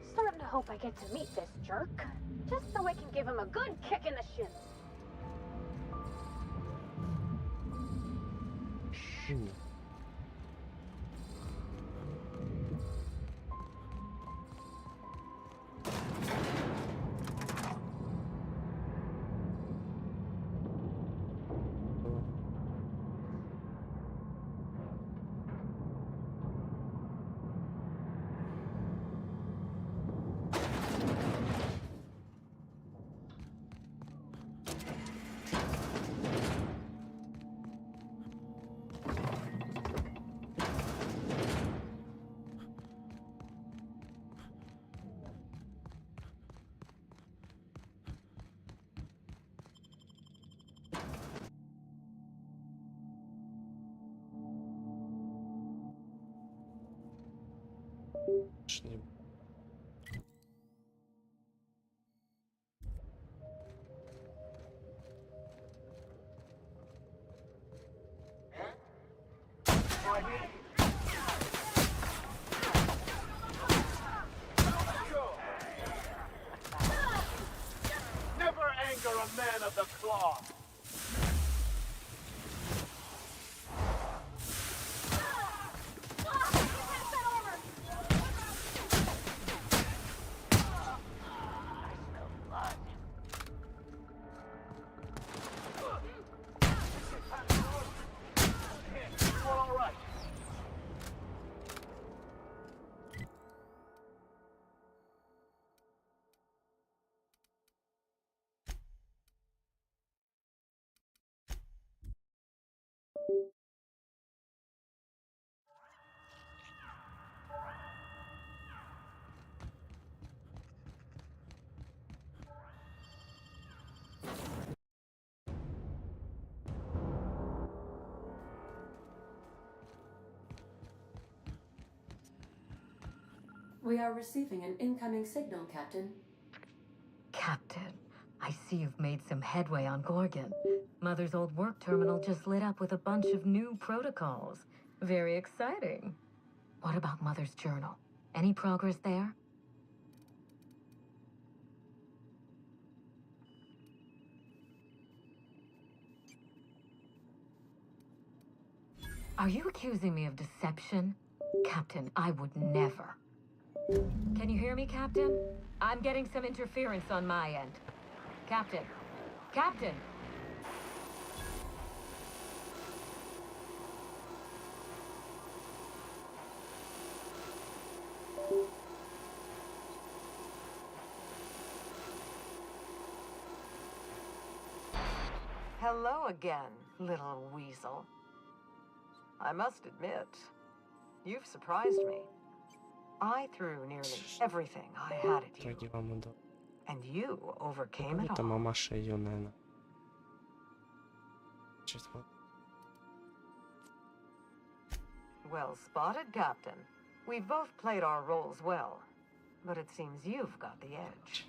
Starting to hope I get to meet this jerk, just so I can give him a good kick in the shins. Never anger a man of the claw. We are receiving an incoming signal, Captain. Captain, I see you've made some headway on Gorgon. Mother's old work terminal just lit up with a bunch of new protocols. Very exciting. What about Mother's journal? Any progress there? Are you accusing me of deception? Captain, I would never. Can you hear me, Captain? I'm getting some interference on my end. Captain! Captain! Hello again, little weasel. I must admit, you've surprised me. I threw nearly everything I had at you, and you overcame it all. Мамаша ее, наверное. Well spotted, Captain. We've both played our roles well, but it seems you've got the edge.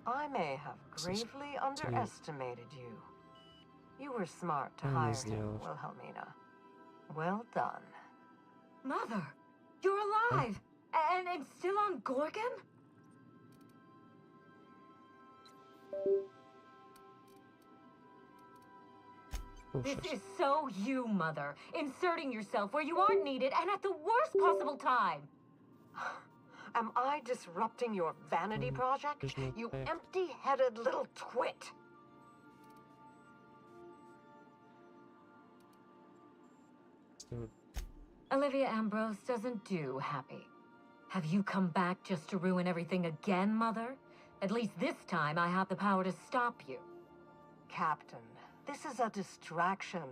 I may have gravely underestimated you. You were smart to hire him, Wilhelmina. Well done. Mother! You're alive! And still on Gorgon? This is so you, Mother. Inserting yourself where you aren't needed and at the worst possible time. Am I disrupting your vanity project? You empty-headed little twit! Oливии Ambrose doesn't do happy. Have you come back just to ruin everything again, Mother? At least this time I have the power to stop you. Captain, this is a distraction.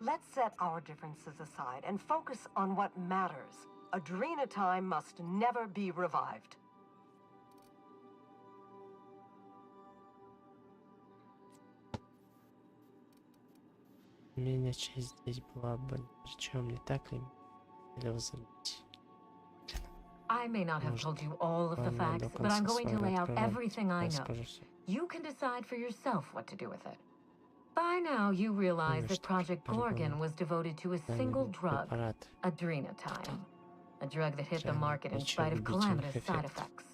Let's set our differences aside and focus on what matters. Adrena time must never be revived. Меня часть здесь была бы, причем не так ли? Или возомнить? I may not have told you all of the facts, but I'm going to lay out everything I know. You can decide for yourself what to do with it. By now, you realize that Project Gorgon was devoted to a single drug, adrenatime. A drug that hit the market in spite of calamitous side effects.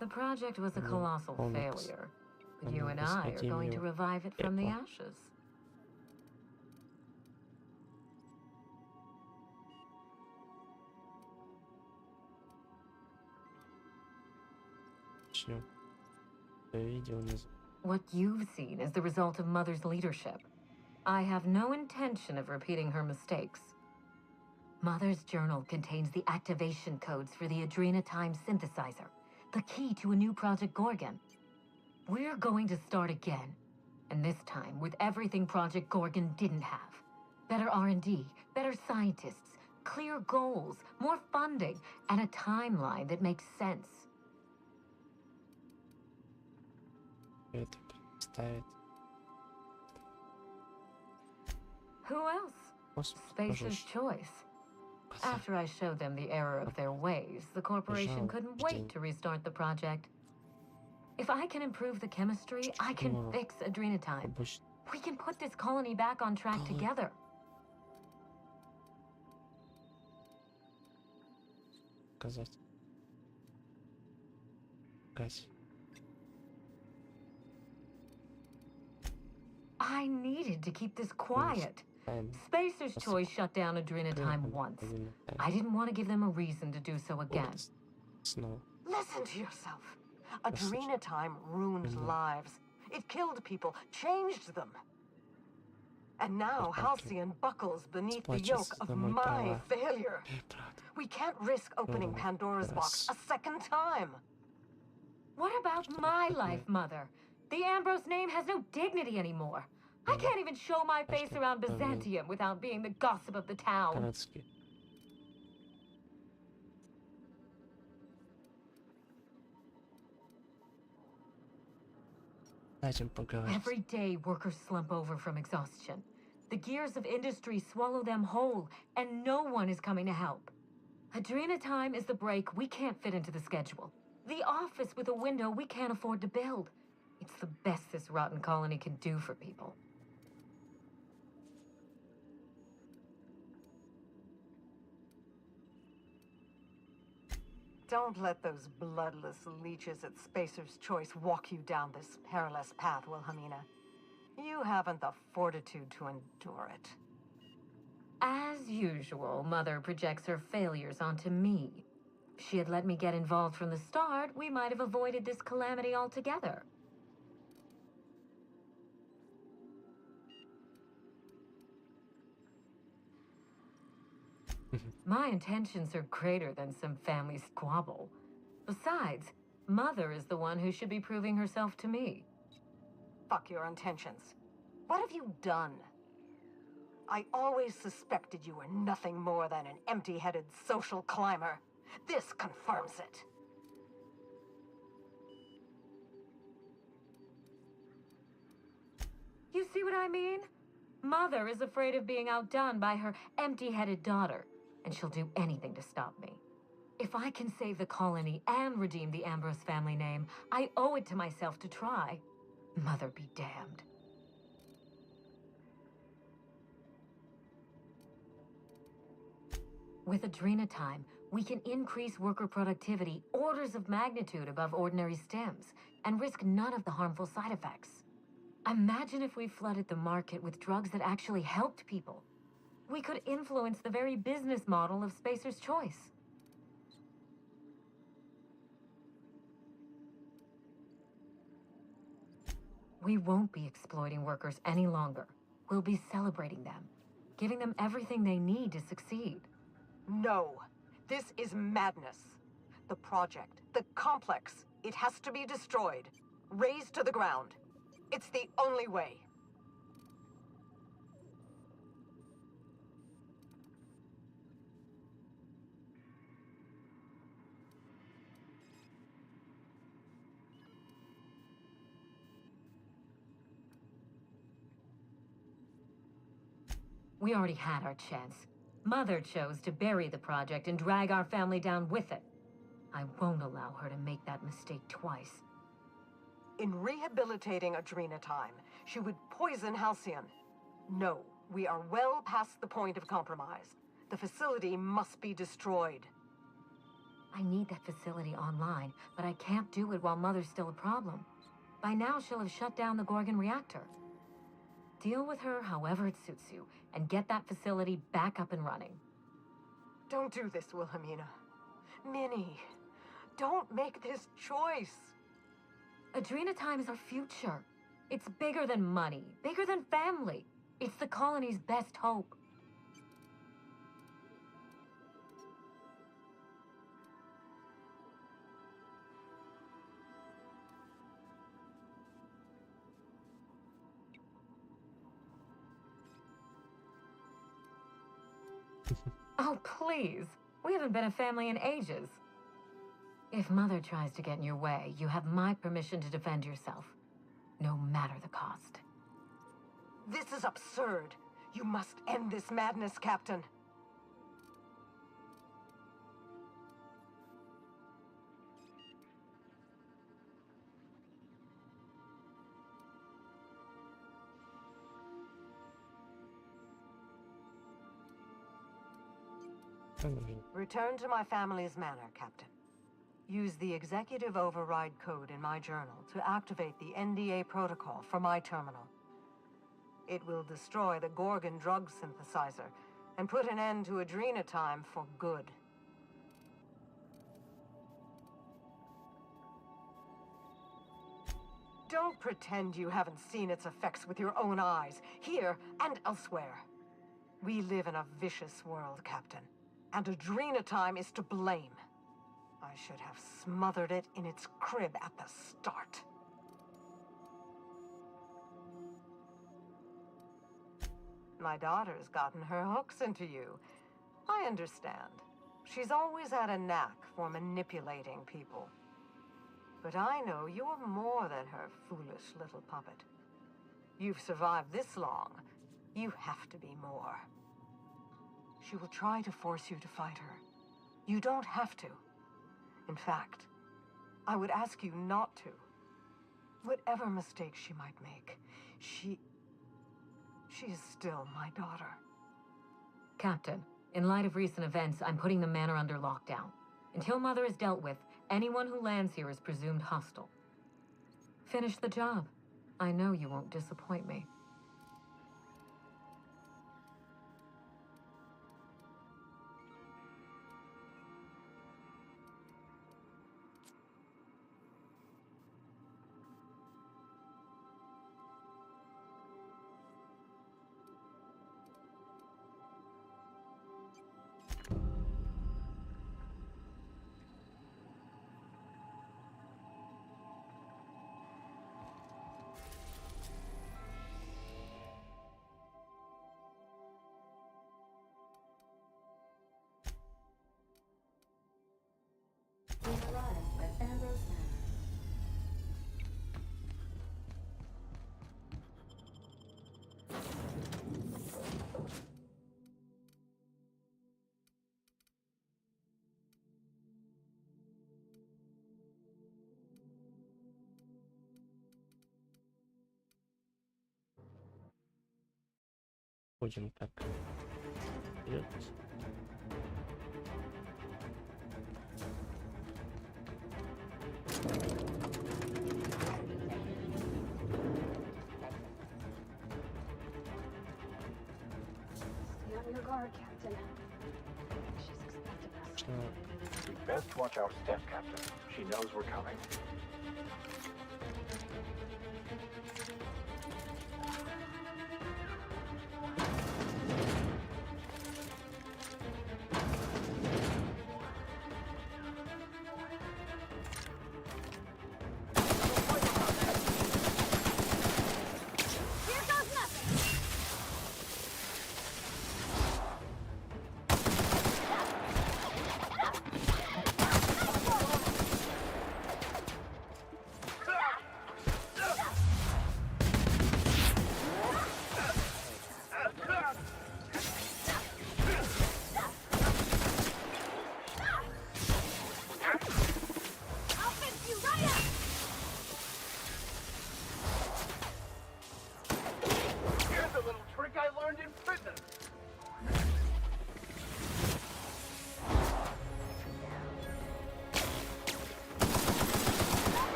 The project was a colossal failure, but you and I are going to revive it from the ashes. What you've seen is the result of Mother's leadership. I have no intention of repeating her mistakes. Mother's journal contains the activation codes for the adrenatime synthesizer, the key to a new Project Gorgon. We're going to start again, and this time with everything Project Gorgon didn't have. Better R&D, better scientists, clear goals, more funding, and a timeline that makes sense. Who else? Spacer's Choice. After I showed them the error of their ways, the corporation couldn't wait to restart the project. If I can improve the chemistry, I can fix adrenatime. We can put this colony back on track together. I needed to keep this quiet. Spacer's Choice shut down adrenatime once. I didn't want to give them a reason to do so again. Listen to yourself. Adrenatime ruined lives. It killed people, changed them. And now Halcyon buckles beneath the yoke of my failure. We can't risk opening Pandora's box a second time. What about my life, Mother? The Ambrose name has no dignity anymore. I can't even show my face around Byzantium without being the gossip of the town. Every day, workers slump over from exhaustion. The gears of industry swallow them whole, and no one is coming to help. Adrenatime is the break we can't fit into the schedule. The office with a window we can't afford to build. It's the best this rotten colony can do for people. Don't let those bloodless leeches at Spacer's Choice walk you down this perilous path, Wilhelmina. You haven't the fortitude to endure it. As usual, Mother projects her failures onto me. If she had let me get involved from the start, we might have avoided this calamity altogether. My intentions are greater than some family squabble. Besides, Mother is the one who should be proving herself to me. Fuck your intentions. What have you done? I always suspected you were nothing more than an empty-headed social climber. This confirms it. You see what I mean? Mother is afraid of being outdone by her empty-headed daughter, and she'll do anything to stop me. If I can save the colony and redeem the Ambrose family name, I owe it to myself to try. Mother be damned. With Adrenatime, we can increase worker productivity orders of magnitude above ordinary stims and risk none of the harmful side effects. Imagine if we flooded the market with drugs that actually helped people. We could influence the very business model of Spacer's Choice. We won't be exploiting workers any longer. We'll be celebrating them, giving them everything they need to succeed. No, this is madness. The project, the complex, it has to be destroyed, razed to the ground. It's the only way. We already had our chance. Mother chose to bury the project and drag our family down with it. I won't allow her to make that mistake twice. In rehabilitating Adrenatime, she would poison Halcyon. No, we are well past the point of compromise. The facility must be destroyed. I need that facility online, but I can't do it while Mother's still a problem. By now, she'll have shut down the Gorgon reactor. Deal with her however it suits you, and get that facility back up and running. Don't do this, Wilhelmina. Minnie, don't make this choice. Adrenatime is our future. It's bigger than money, bigger than family. It's the colony's best hope. Oh, please. We haven't been a family in ages. If Mother tries to get in your way, you have my permission to defend yourself, no matter the cost. This is absurd. You must end this madness, Captain. Return to my family's manor, Captain. Use the executive override code in my journal to activate the NDA protocol for my terminal. It will destroy the Gorgon drug synthesizer and put an end to Adrenatime for good. Don't pretend you haven't seen its effects with your own eyes, here and elsewhere. We live in a vicious world, Captain. And Adrenatime is to blame. I should have smothered it in its crib at the start. My daughter's gotten her hooks into you. I understand. She's always had a knack for manipulating people. But I know you're more than her foolish little puppet. You've survived this long. You have to be more. She will try to force you to fight her. You don't have to. In fact, I would ask you not to. Whatever mistakes she might make, she is still my daughter. Captain, in light of recent events, I'm putting the manor under lockdown. Until Mother is dealt with, anyone who lands here is presumed hostile. Finish the job. I know you won't disappoint me. We arrived at Ambrose Manor. Будем так вперед. Stay on your guard, Captain. She's expecting us. We best watch our step, Captain. She knows we're coming.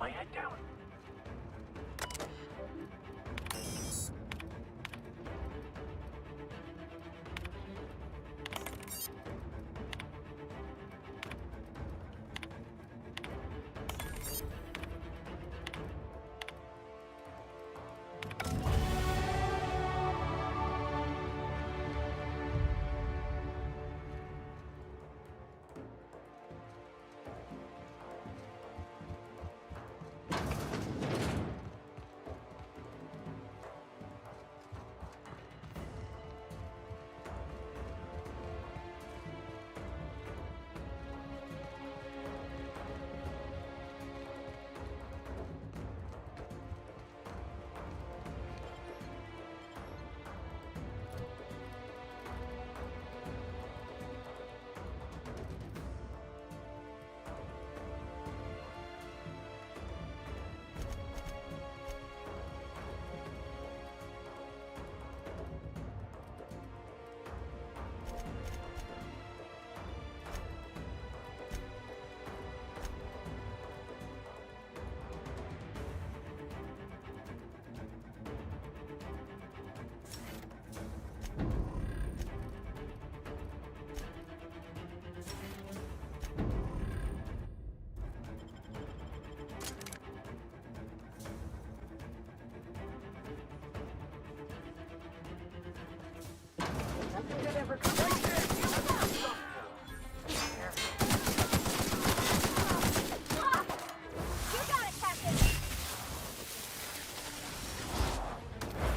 my head down.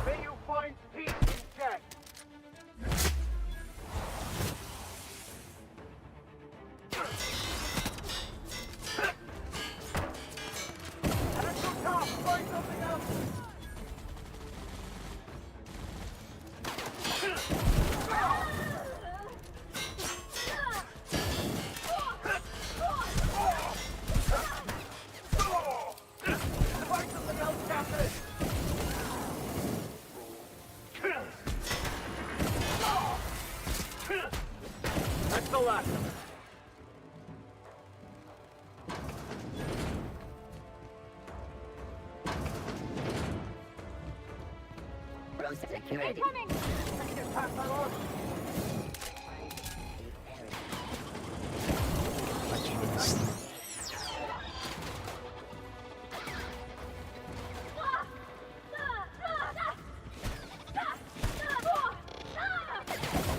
May you find peace in death. That's too tough. Find something else. Find something else, Captain. That's the last of it. Incoming! Pass that on.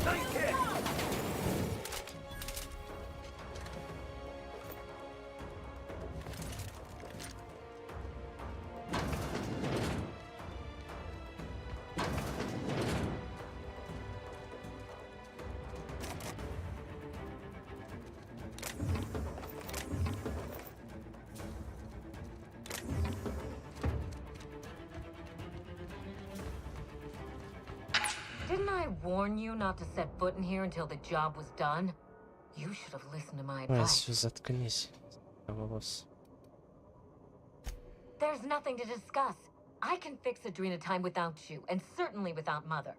Nice hit. Didn't I warn you not to set foot in here until the job was done? You should have listened to my advice. Заткнись. Волос. There's nothing to discuss. I can fix Adrena time without you, and certainly without Mother.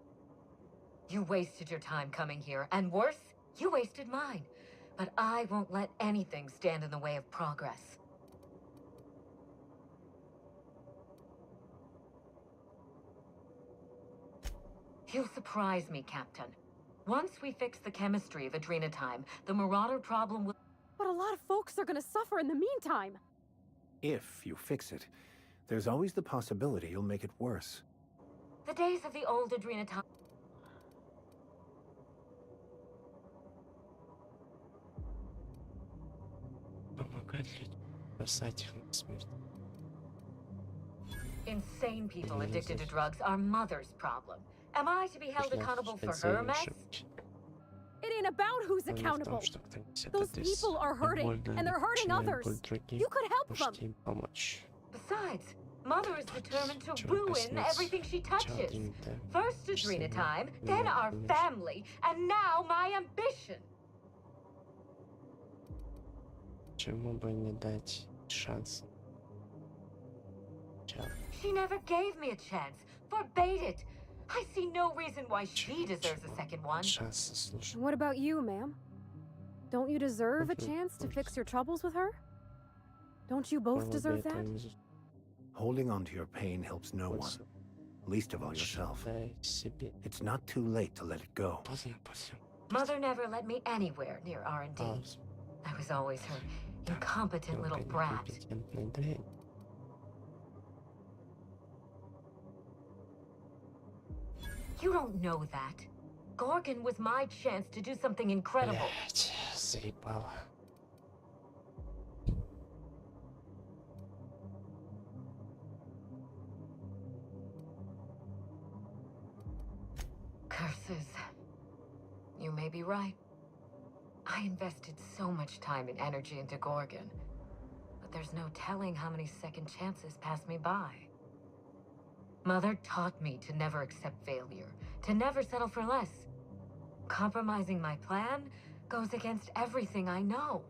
You wasted your time coming here, and worse, you wasted mine. But I won't let anything stand in the way of progress. You surprise me, Captain. Once we fix the chemistry of Adrena time, the Marauder problem will... But a lot of folks are gonna suffer in the meantime. If you fix it, there's always the possibility you'll make it worse. The days of the old Adrena time... Помогать людям. Бросать их на смерть. Insane people addicted to drugs are Mother's problem. Am I to be held accountable for her mess? It ain't about who's accountable. Those people are hurting, and they're hurting others. You could help them. Besides, Mother is determined to ruin everything she touches. First Adrena time, then our family, and now my ambition. Чему бы не дать шанс? She never gave me a chance. Forbade it. I see no reason why she deserves a second one. What about you, ma'am? Don't you deserve a chance to fix your troubles with her? Don't you both deserve that? Holding on to your pain helps no one, least of all yourself. It's not too late to let it go. Mother never let me anywhere near R&D. I was always her incompetent little brat. You don't know that. Gorgon was my chance to do something incredible. Заебало. Curses. You may be right. I invested so much time and energy into Gorgon, but there's no telling how many second chances passed me by. Mother taught me to never accept failure, to never settle for less. Compromising my plan goes against everything I know.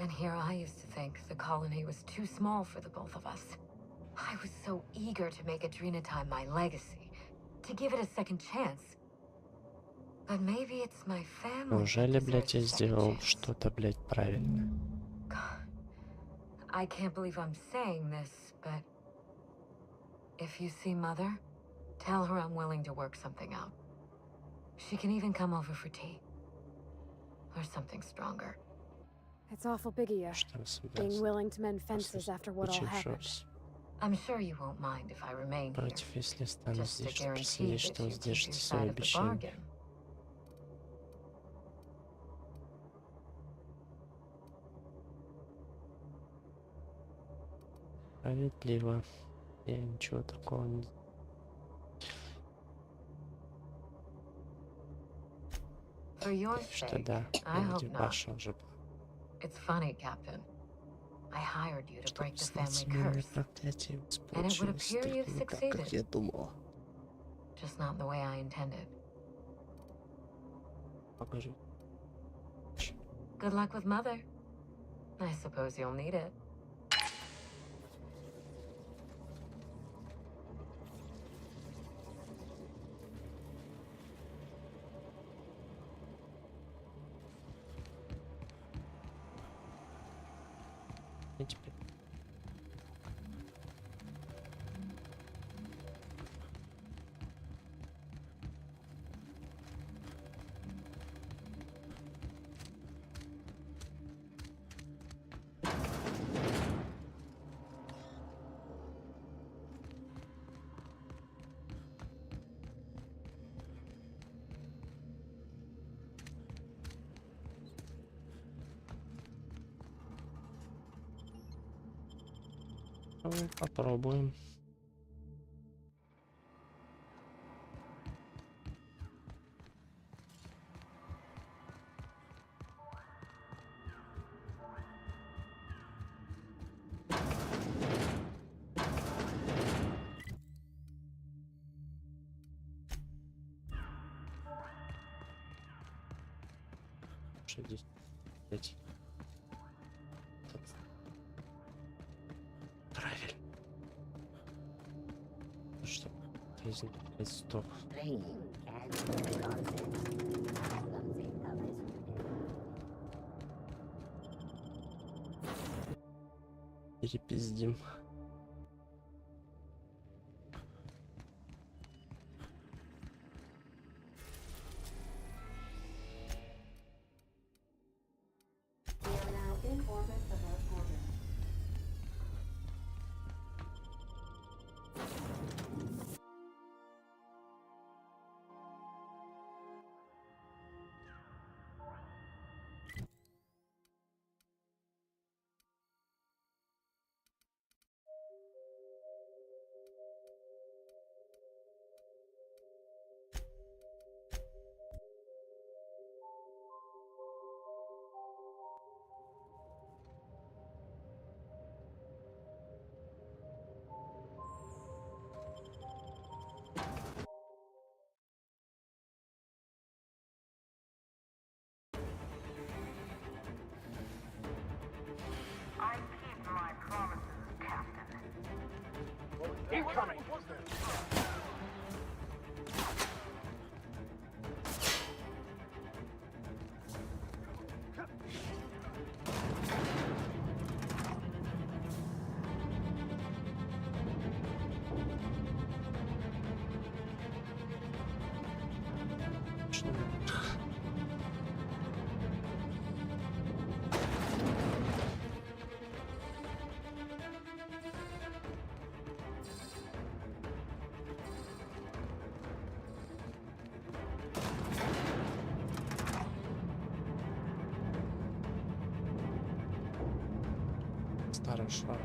And here I used to think the colony was too small for the both of us. I was so eager to make Adrenatime my legacy, to give it a second chance. But maybe it's my family. Неужели, блядь, я сделал что-то, блядь, правильно? I can't believe I'm saying this, but if you see Mother, tell her I'm willing to work something out. She can even come over for tea. Or something stronger. It's awful big of you, being willing to mend fences after what all happened. I'm sure you won't mind if I remain here. Против, если останусь Just to здесь, чтобы guarantee посидеть, that что вы you keep сдержите your свое side of the обещание. bargain. Справедливо. Я ничего такого не... For your Что да, sake, I hope вроде not. ваша уже была. It's funny, Captain. I hired you to break the Снять family мирное curse, проклятие and it would получилось appear только you've не так, как succeeded. я думала. Just not the way I intended. Покажи. Good luck with Mother. I suppose you'll need it. И теперь. Попробуем. Что здесь? Блять. Правильно. Что? Стоп. Перепиздим. We are now in orbit above Gorgon. I keep my promises, Captain. Incoming! Хорошо.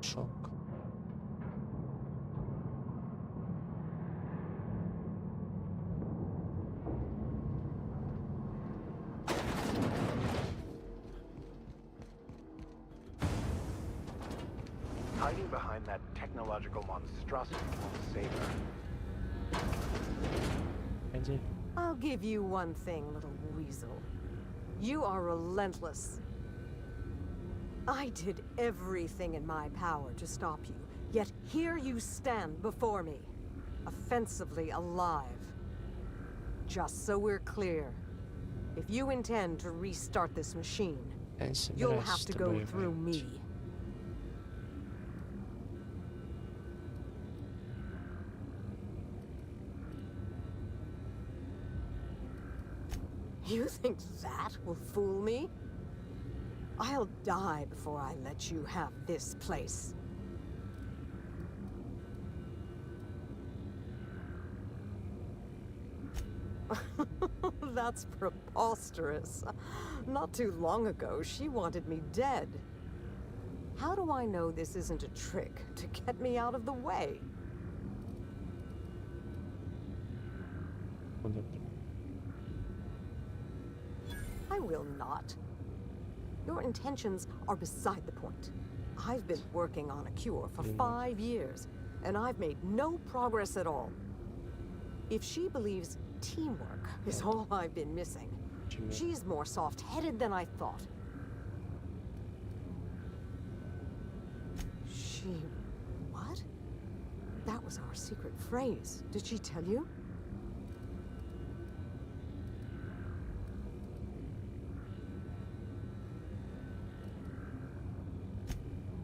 Шок. Hiding behind that technological monstrosity won't save her. I'll give you one thing, little weasel. You are relentless. I did everything in my power to stop you, yet here you stand before me, offensively alive. Just so we're clear, if you intend to restart this machine, you'll have to go through me. You think that will fool me? I'll die before I let you have this place. That's preposterous. Not too long ago, she wanted me dead. How do I know this isn't a trick to get me out of the way? I will not. Your intentions are beside the point. I've been working on a cure for 5 years, and I've made no progress at all. If she believes teamwork is all I've been missing, she's more soft-headed than I thought. What? That was our secret phrase. Did she tell you?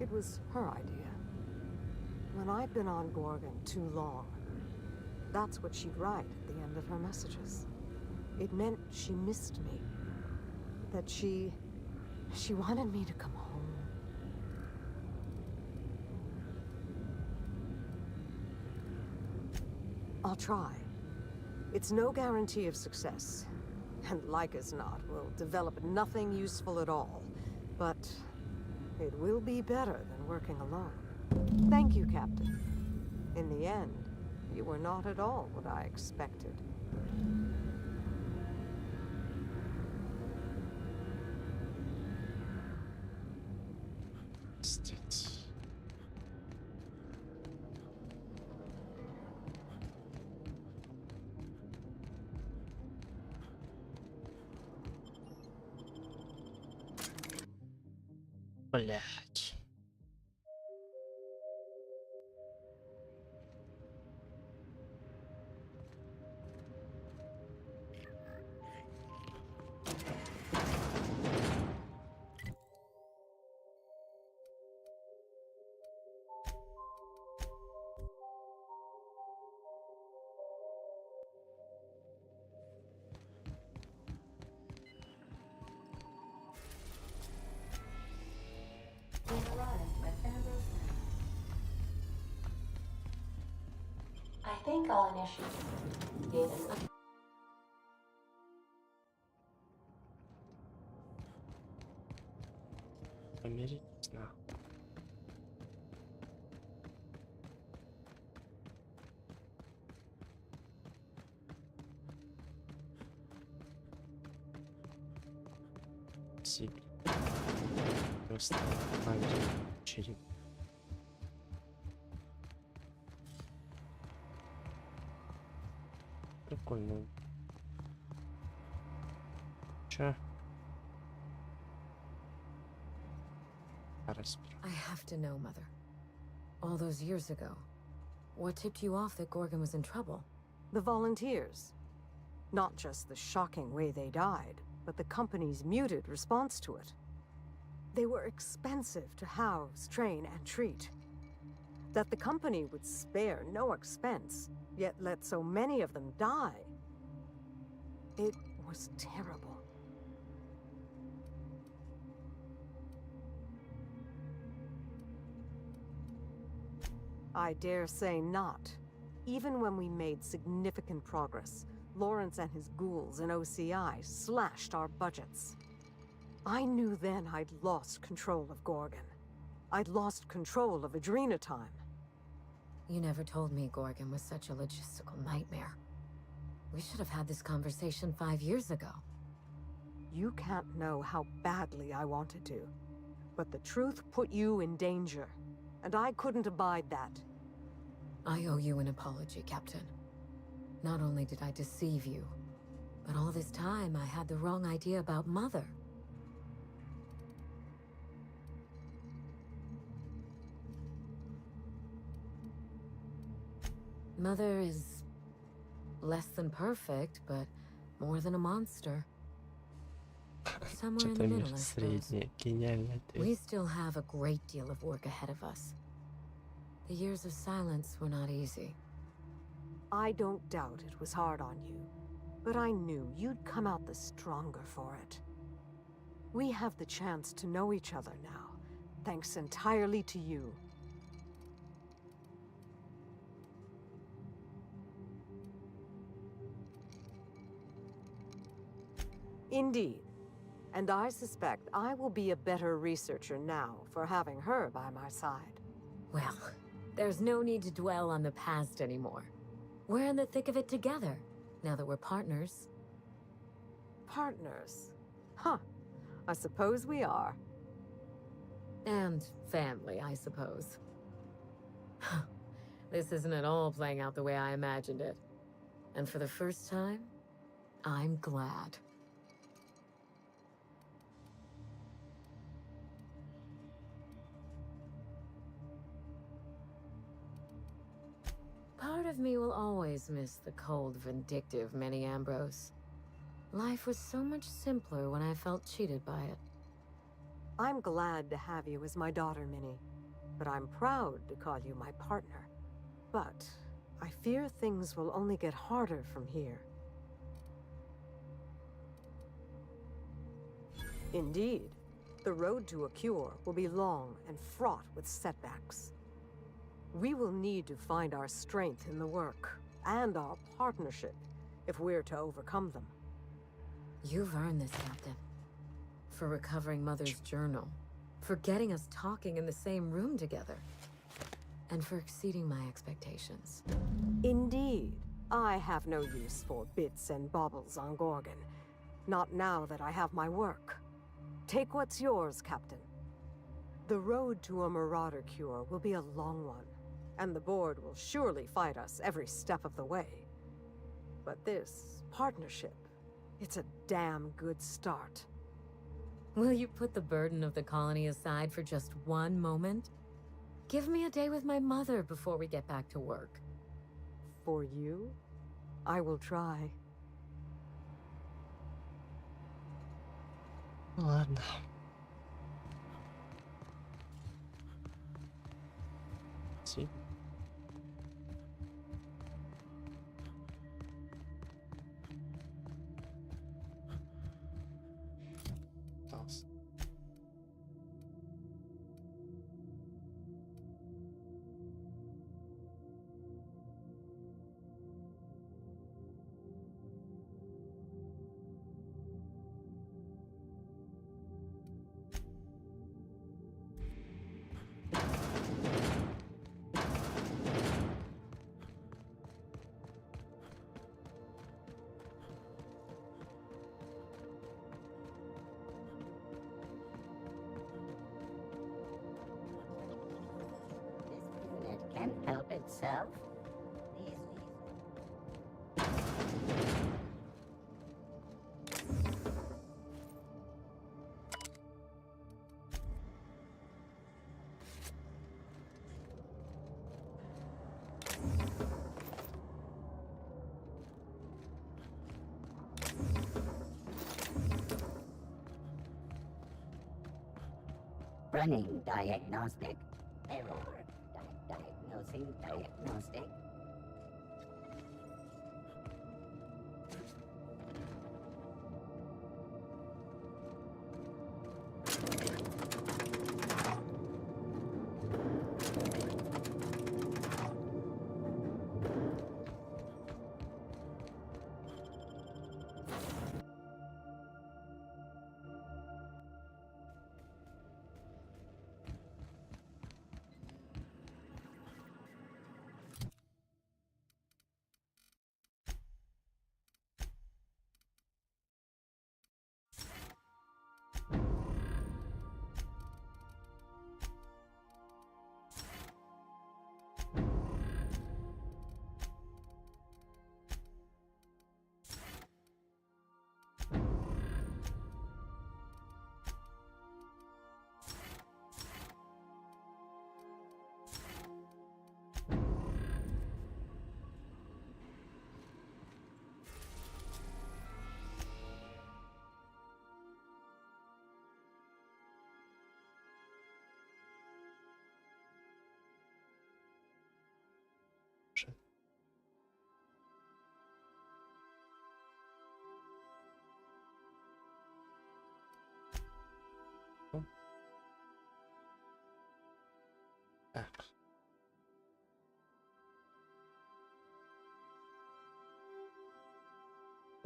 It was her idea. When I'd been on Gorgon too long, that's what she'd write at the end of her messages. It meant she missed me. That she wanted me to come home. I'll try. It's no guarantee of success. And like as not, we'll develop nothing useful at all. But it will be better than working alone. Thank you, Captain. In the end, you were not at all what I expected. Блять. I think I'll initiate an Помиритесь на. Сибирь. Просто один череп. Прикольно. Чё? I have to know, Mother. All those years ago, what tipped you off that Gorgon was in trouble? The volunteers. Not just the shocking way they died, but the company's muted response to it. They were expensive to house, train, and treat. That the company would spare no expense, yet let so many of them die. It was terrible. I dare say not. Even when we made significant progress, Lawrence and his ghouls in OCI slashed our budgets. I knew then I'd lost control of Gorgon. I'd lost control of Adrenatime. You never told me Gorgon was such a logistical nightmare. We should have had this conversation 5 years ago. You can't know how badly I wanted to. But the truth put you in danger, and I couldn't abide that. I owe you an apology, Captain. Not only did I deceive you, but all this time I had the wrong idea about Mother. Mother is less than perfect, but more than a monster. Somewhere in the middle, I suppose. We still have a great deal of work ahead of us. The years of silence were not easy. I don't doubt it was hard on you, but I knew you'd come out the stronger for it. We have the chance to know each other now, thanks entirely to you. Indeed. And I suspect I will be a better researcher now for having her by my side. Well, there's no need to dwell on the past anymore. We're in the thick of it together, now that we're partners. Partners? Huh. I suppose we are. And family, I suppose. This isn't at all playing out the way I imagined it. And for the first time, I'm glad. Part of me will always miss the cold, vindictive Minnie Ambrose. Life was so much simpler when I felt cheated by it. I'm glad to have you as my daughter, Minnie. But I'm proud to call you my partner. But I fear things will only get harder from here. Indeed. The road to a cure will be long and fraught with setbacks. We will need to find our strength in the work, and our partnership, if we're to overcome them. You've earned this, Captain. For recovering Mother's journal, for getting us talking in the same room together, and for exceeding my expectations. Indeed. I have no use for bits and baubles on Gorgon. Not now that I have my work. Take what's yours, Captain. The road to a marauder cure will be a long one, and the board will surely fight us every step of the way. But this partnership, it's a damn good start. Will you put the burden of the colony aside for just one moment? Give me a day with my mother before we get back to work. For you, I will try. Ладно. See? Toss. Can't help itself. Running diagnostic. Error. Diagnosing diagnostic.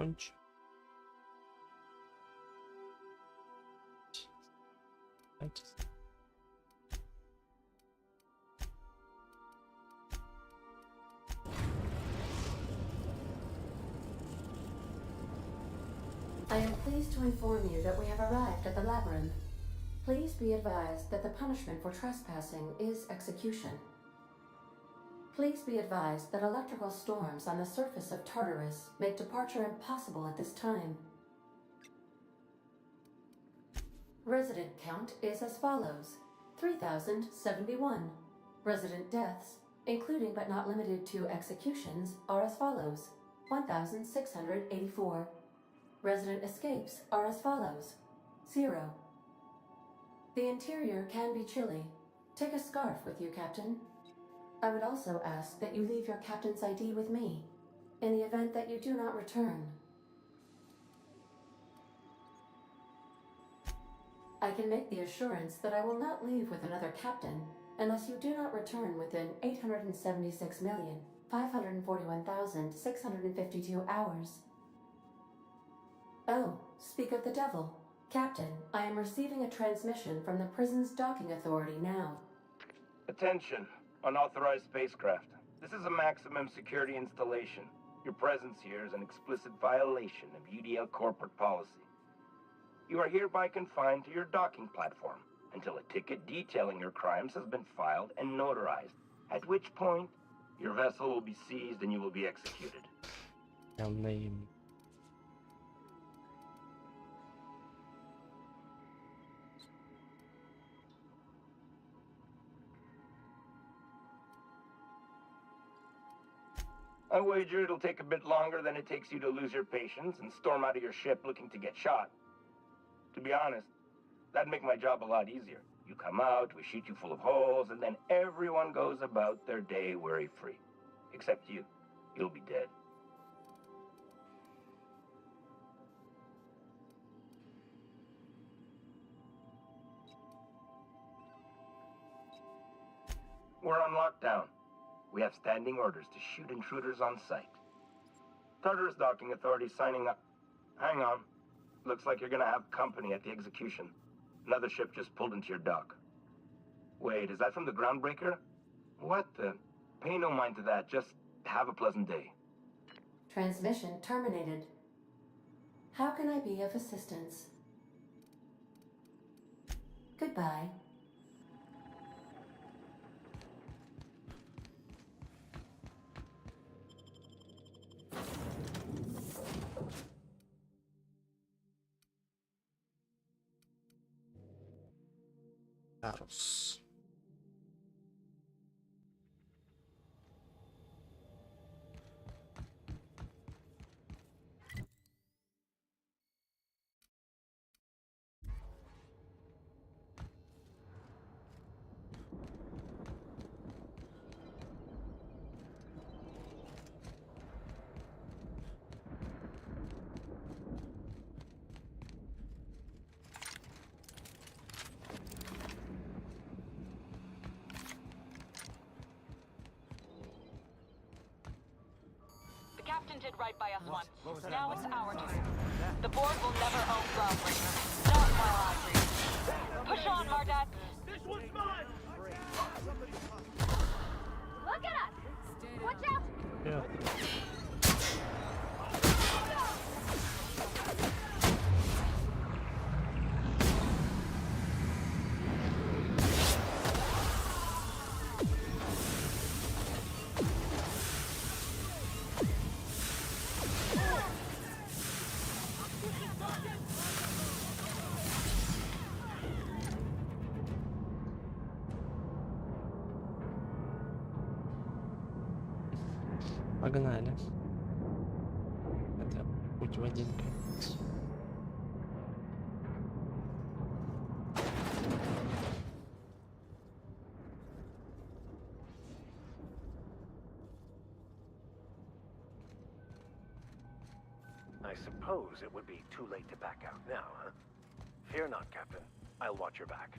Кончу. I am pleased to inform you that we have arrived at the labyrinth. Please be advised that the punishment for trespassing is execution. Please be advised that electrical storms on the surface of Tartarus make departure impossible at this time. Resident count is as follows: 3,071. Resident deaths, including but not limited to executions, are as follows: 1,684. Resident escapes are as follows: 0. The interior can be chilly. Take a scarf with you, Captain. I would also ask that you leave your captain's ID with me, in the event that you do not return. I can make the assurance that I will not leave with another captain unless you do not return within 876,541,652 hours. Oh, speak of the devil. Captain, I am receiving a transmission from the prison's docking authority now. Attention, unauthorized spacecraft. This is a maximum security installation. Your presence here is an explicit violation of UDL corporate policy. You are hereby confined to your docking platform until a ticket detailing your crimes has been filed and notarized, at which point your vessel will be seized and you will be executed. Name. I wager it'll take a bit longer than it takes you to lose your patience and storm out of your ship looking to get shot. To be honest, that'd make my job a lot easier. You come out, we shoot you full of holes, and then everyone goes about their day worry-free. Except you. You'll be dead. We're on lockdown. We have standing orders to shoot intruders on sight. Tartarus Docking Authority signing up. Hang on. Looks like you're gonna have company at the execution. Another ship just pulled into your dock. Wait, is that from the groundbreaker? What the? Pay no mind to that. Just have a pleasant day. Transmission terminated. How can I be of assistance? Goodbye. Arus. The captain did right by us once. Now it's our turn. The board will never own Groundbreaker. Not while I breathe. Push on, Mardet. This one's mine! Look at us! Watch out! Yeah. Погнали. Это путь в один конец. I suppose it would be too late to back out now, huh? Fear not, Captain. I'll watch your back.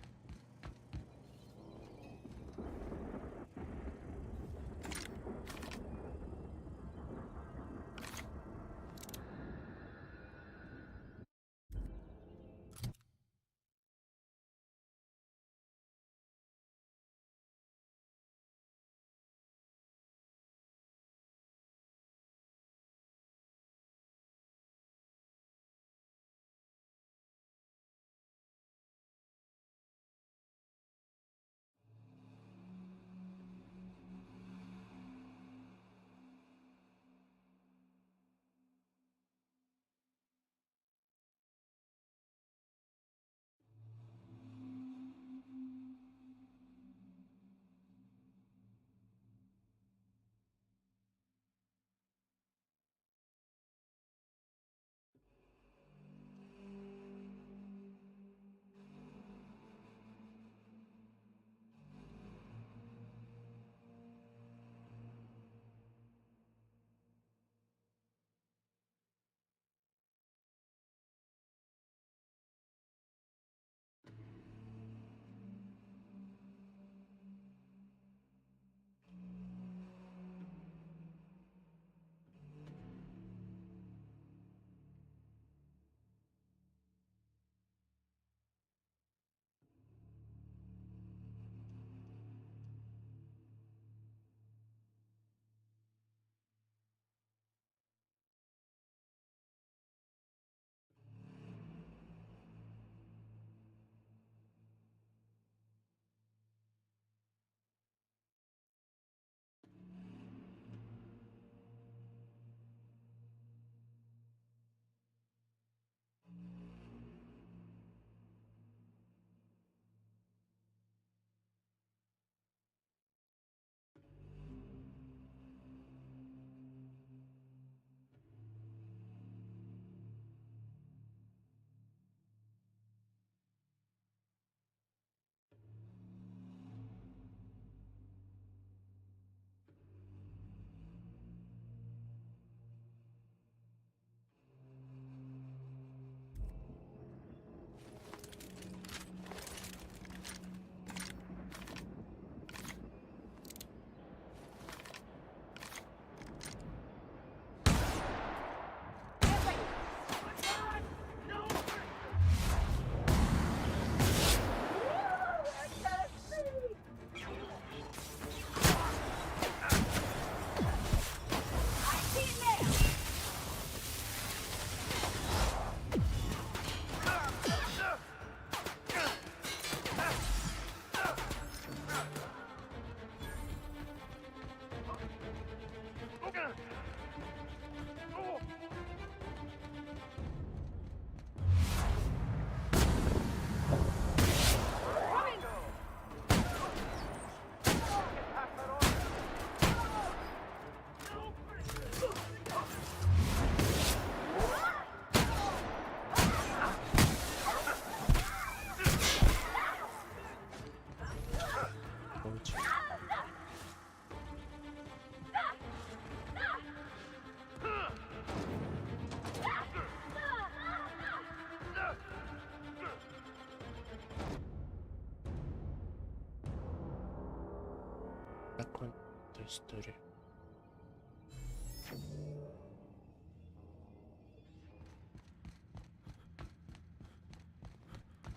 закончить эту историю.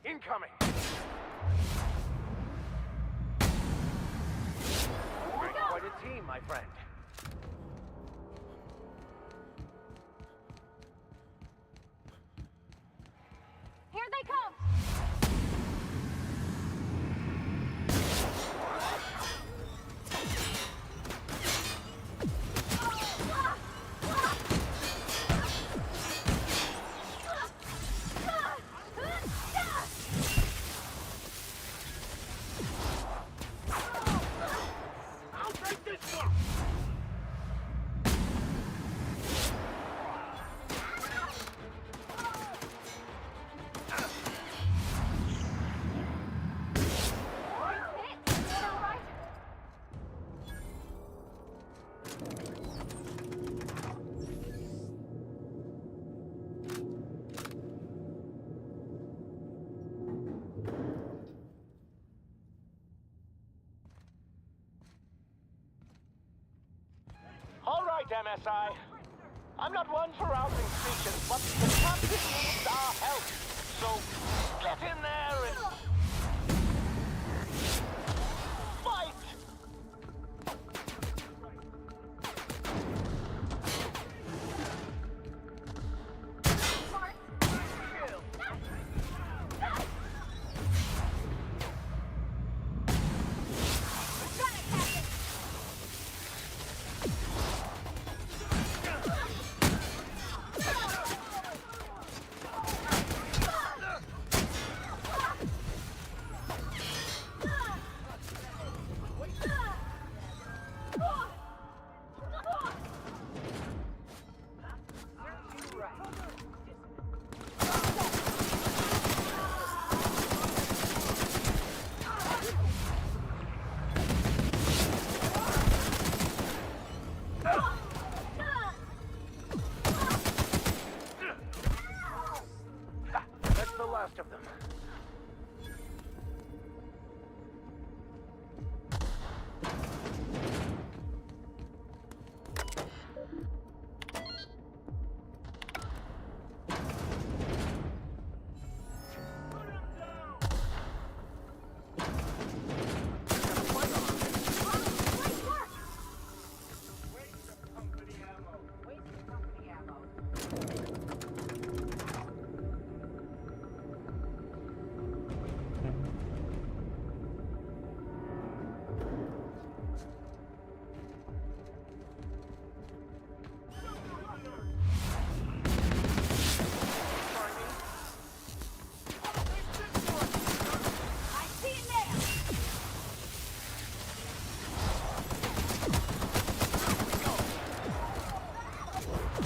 Incoming! Quite a team, my friend. Here they come! I'll take this one! All right, MSI. I'm not one for rousing speeches, but the captain needs our help. So get in there and fight! That's the last of them.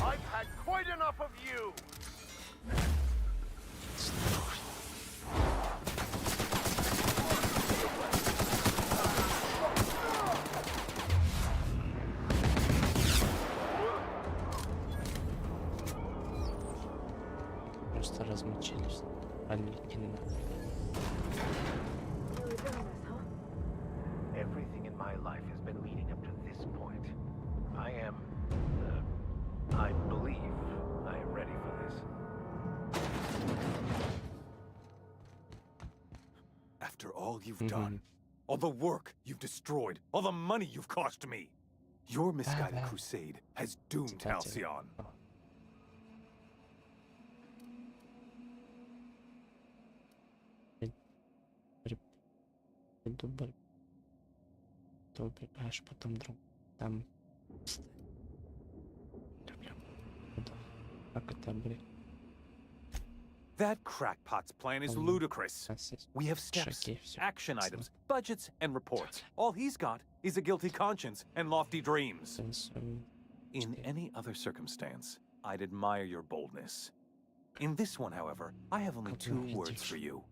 I've had quite enough of you! Просто размучились. Паникина. Everything in my life has been leading up to this point. I believe I am ready for this. After all you've done, all the work you've destroyed, all the money you've cost me, your misguided crusade has doomed Halcyon. Дубль. То убегаешь, потом друг. Там. Как это, блин? That crackpot's plan is ludicrous. We have steps, action items, budgets, and reports. All he's got is a guilty conscience and lofty dreams. In any other circumstance, I'd admire your boldness. In this one, however, I have only two words for you.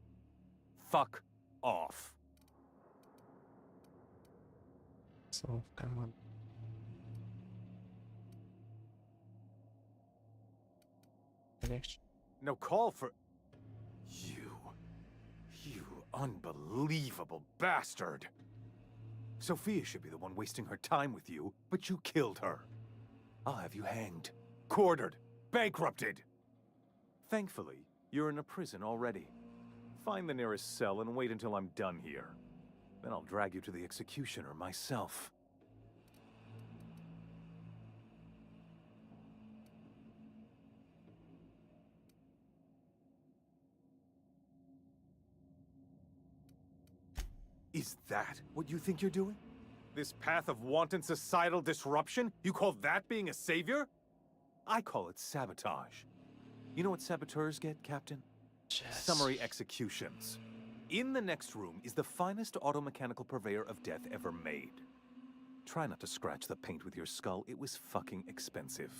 Fuck off. Слово в карман. Легче. No call for... You unbelievable bastard. Sophia should be the one wasting her time with you, but you killed her. I'll have you hanged, quartered, bankrupted. Thankfully, you're in a prison already. Find the nearest cell and wait until I'm done here. Then I'll drag you to the executioner myself. Is that what you think you're doing? This path of wanton societal disruption? You call that being a savior? I call it sabotage. You know what saboteurs get, Captain? Summary executions. In the next room is the finest automechanical purveyor of death ever made. Try not to scratch the paint with your skull. It was fucking expensive.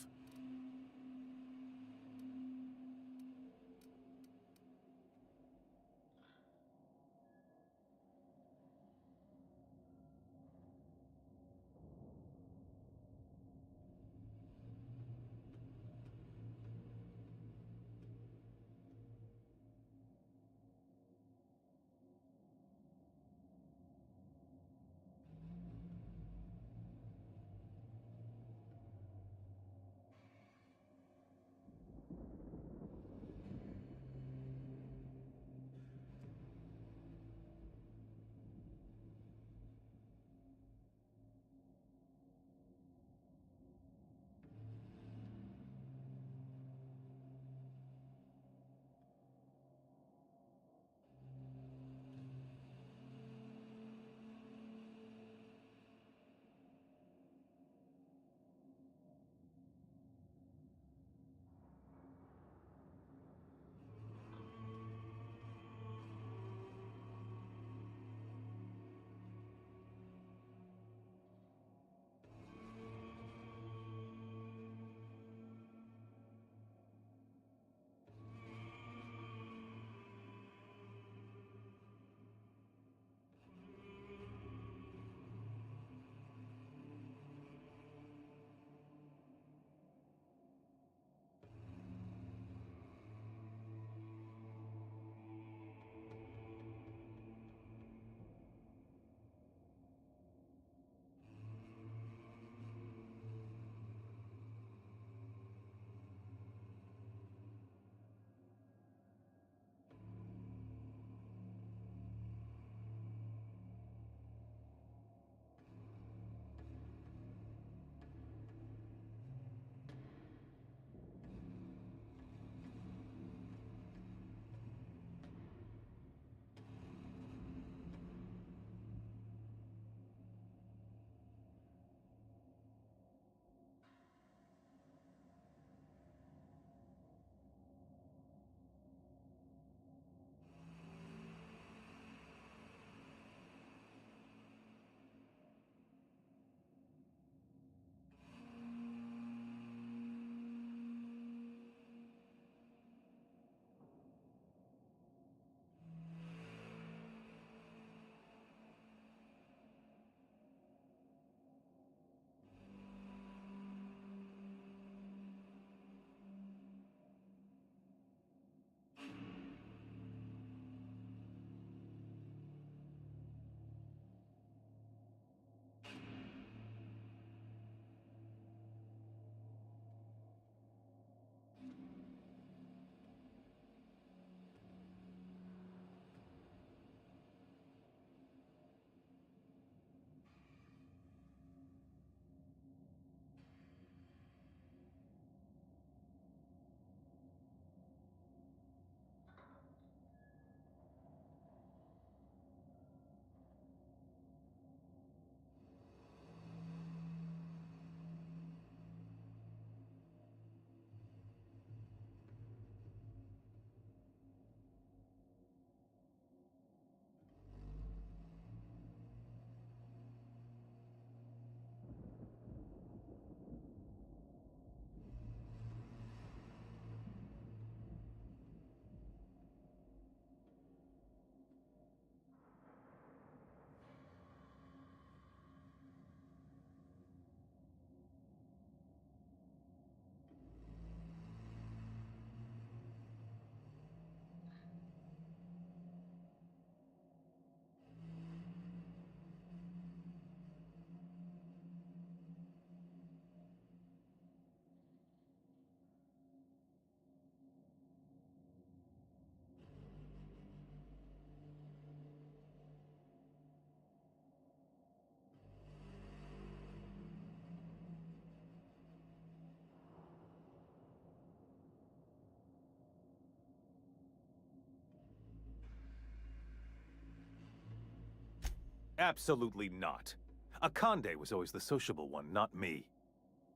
Absolutely not. Akande was always the sociable one, not me.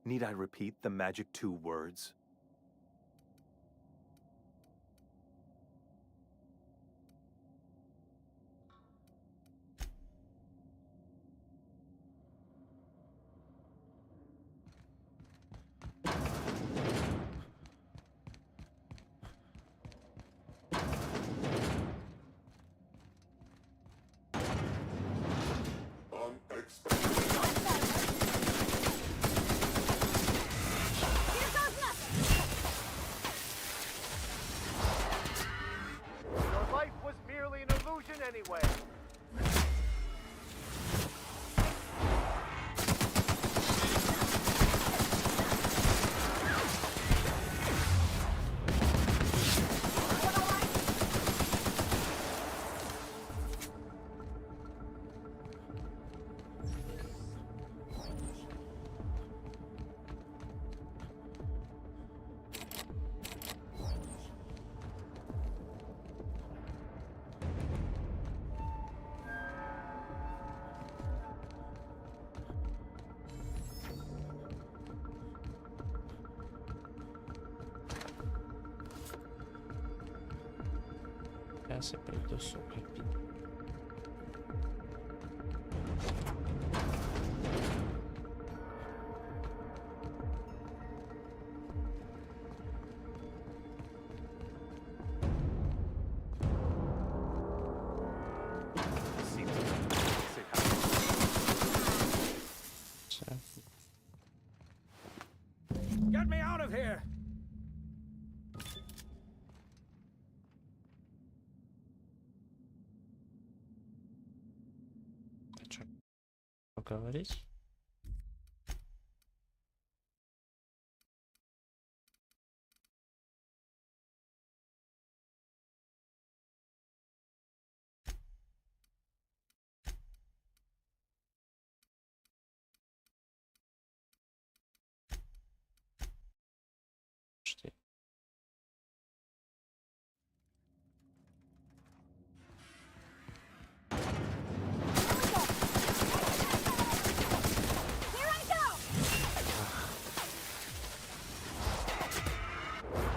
Need I repeat the magic 2 words? Your life was merely an illusion anyway. Сейчас я приду, сука, пить. Get me out of here! Поговорить? Что?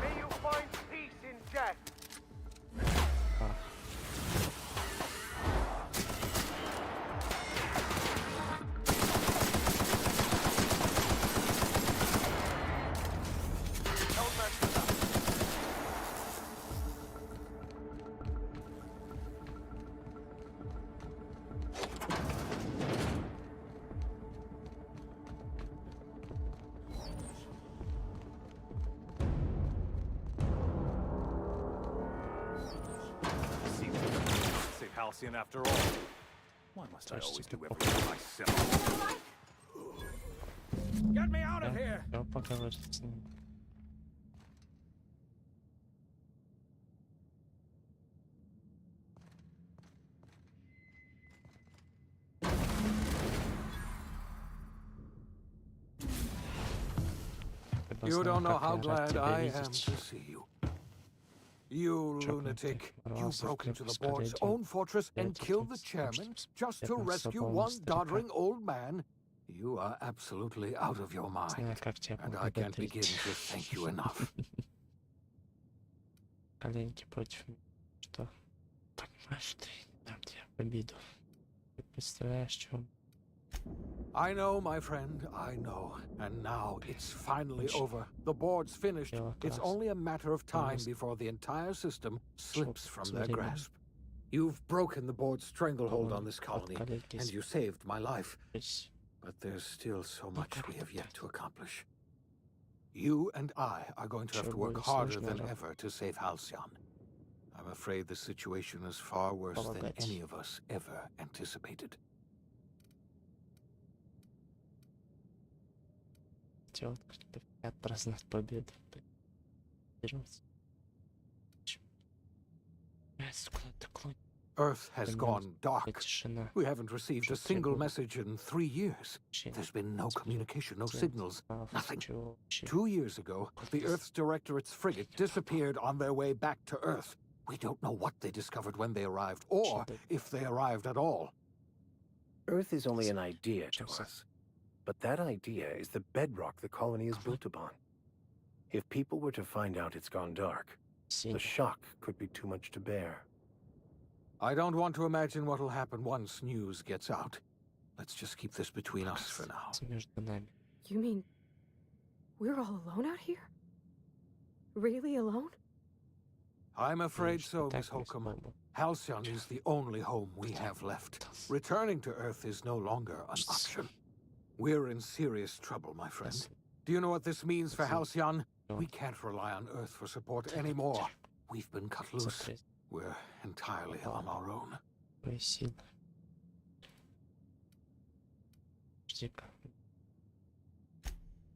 May you find peace in death. Don't mess with us. Seems like a save Halcyon after all. Why must I always do everything myself? Get me out of here! Я поговорить с ним. You don't know how glad I am to see you. You lunatic. You broke into the board's own fortress and killed the chairman just to rescue one doddering old man? You are absolutely out of your mind, and I can't begin to thank you enough. Коленки против меня. Что? Понимаешь, ты дам тебе победу. Ты представляешь, что он... I know, my friend, I know. And now it's finally over. The board's finished. It's only a matter of time before the entire system slips from their grasp. You've broken the board's stranglehold on this colony, and you saved my life. But there's still so much we have yet to accomplish. You and I are going to have to work harder than ever to save Halcyon. I'm afraid the situation is far worse than any of us ever anticipated. Хотел отпраздновать победу. Earth has gone dark. We haven't received a single message in 3 years. There's been no communication, no signals, nothing. 2 years ago, the Earth's Directorate's frigate disappeared on their way back to Earth. We don't know what they discovered when they arrived, or if they arrived at all. Earth is only an idea to us, but that idea is the bedrock the colony is built upon. If people were to find out it's gone dark, the shock could be too much to bear. I don't want to imagine what'll happen once news gets out. Let's just keep this between us for now. You mean we're all alone out here? Really alone? I'm afraid so, Miss Holcomb. Halcyon is the only home we have left. Returning to Earth is no longer an option. We're in serious trouble, my friend. Do you know what this means for Halcyon? We can't rely on Earth for support anymore. We've been cut loose. We're entirely on our own.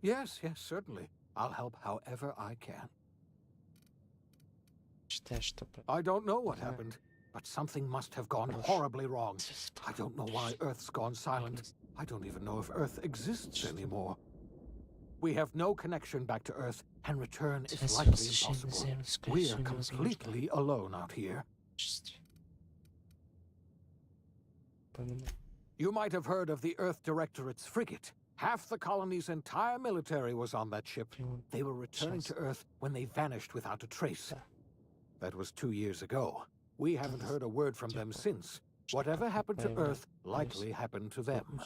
Yes, certainly. I'll help however I can. I don't know what happened, but something must have gone horribly wrong. I don't know why Earth's gone silent. I don't even know if Earth exists anymore. We have no connection back to Earth, and return is likely impossible. We're completely alone out here. You might have heard of the Earth Directorate's frigate. Half the colony's entire military was on that ship. They were returning to Earth when they vanished without a trace. That was 2 years ago. We haven't heard a word from them since. Whatever happened to Earth likely happened to them.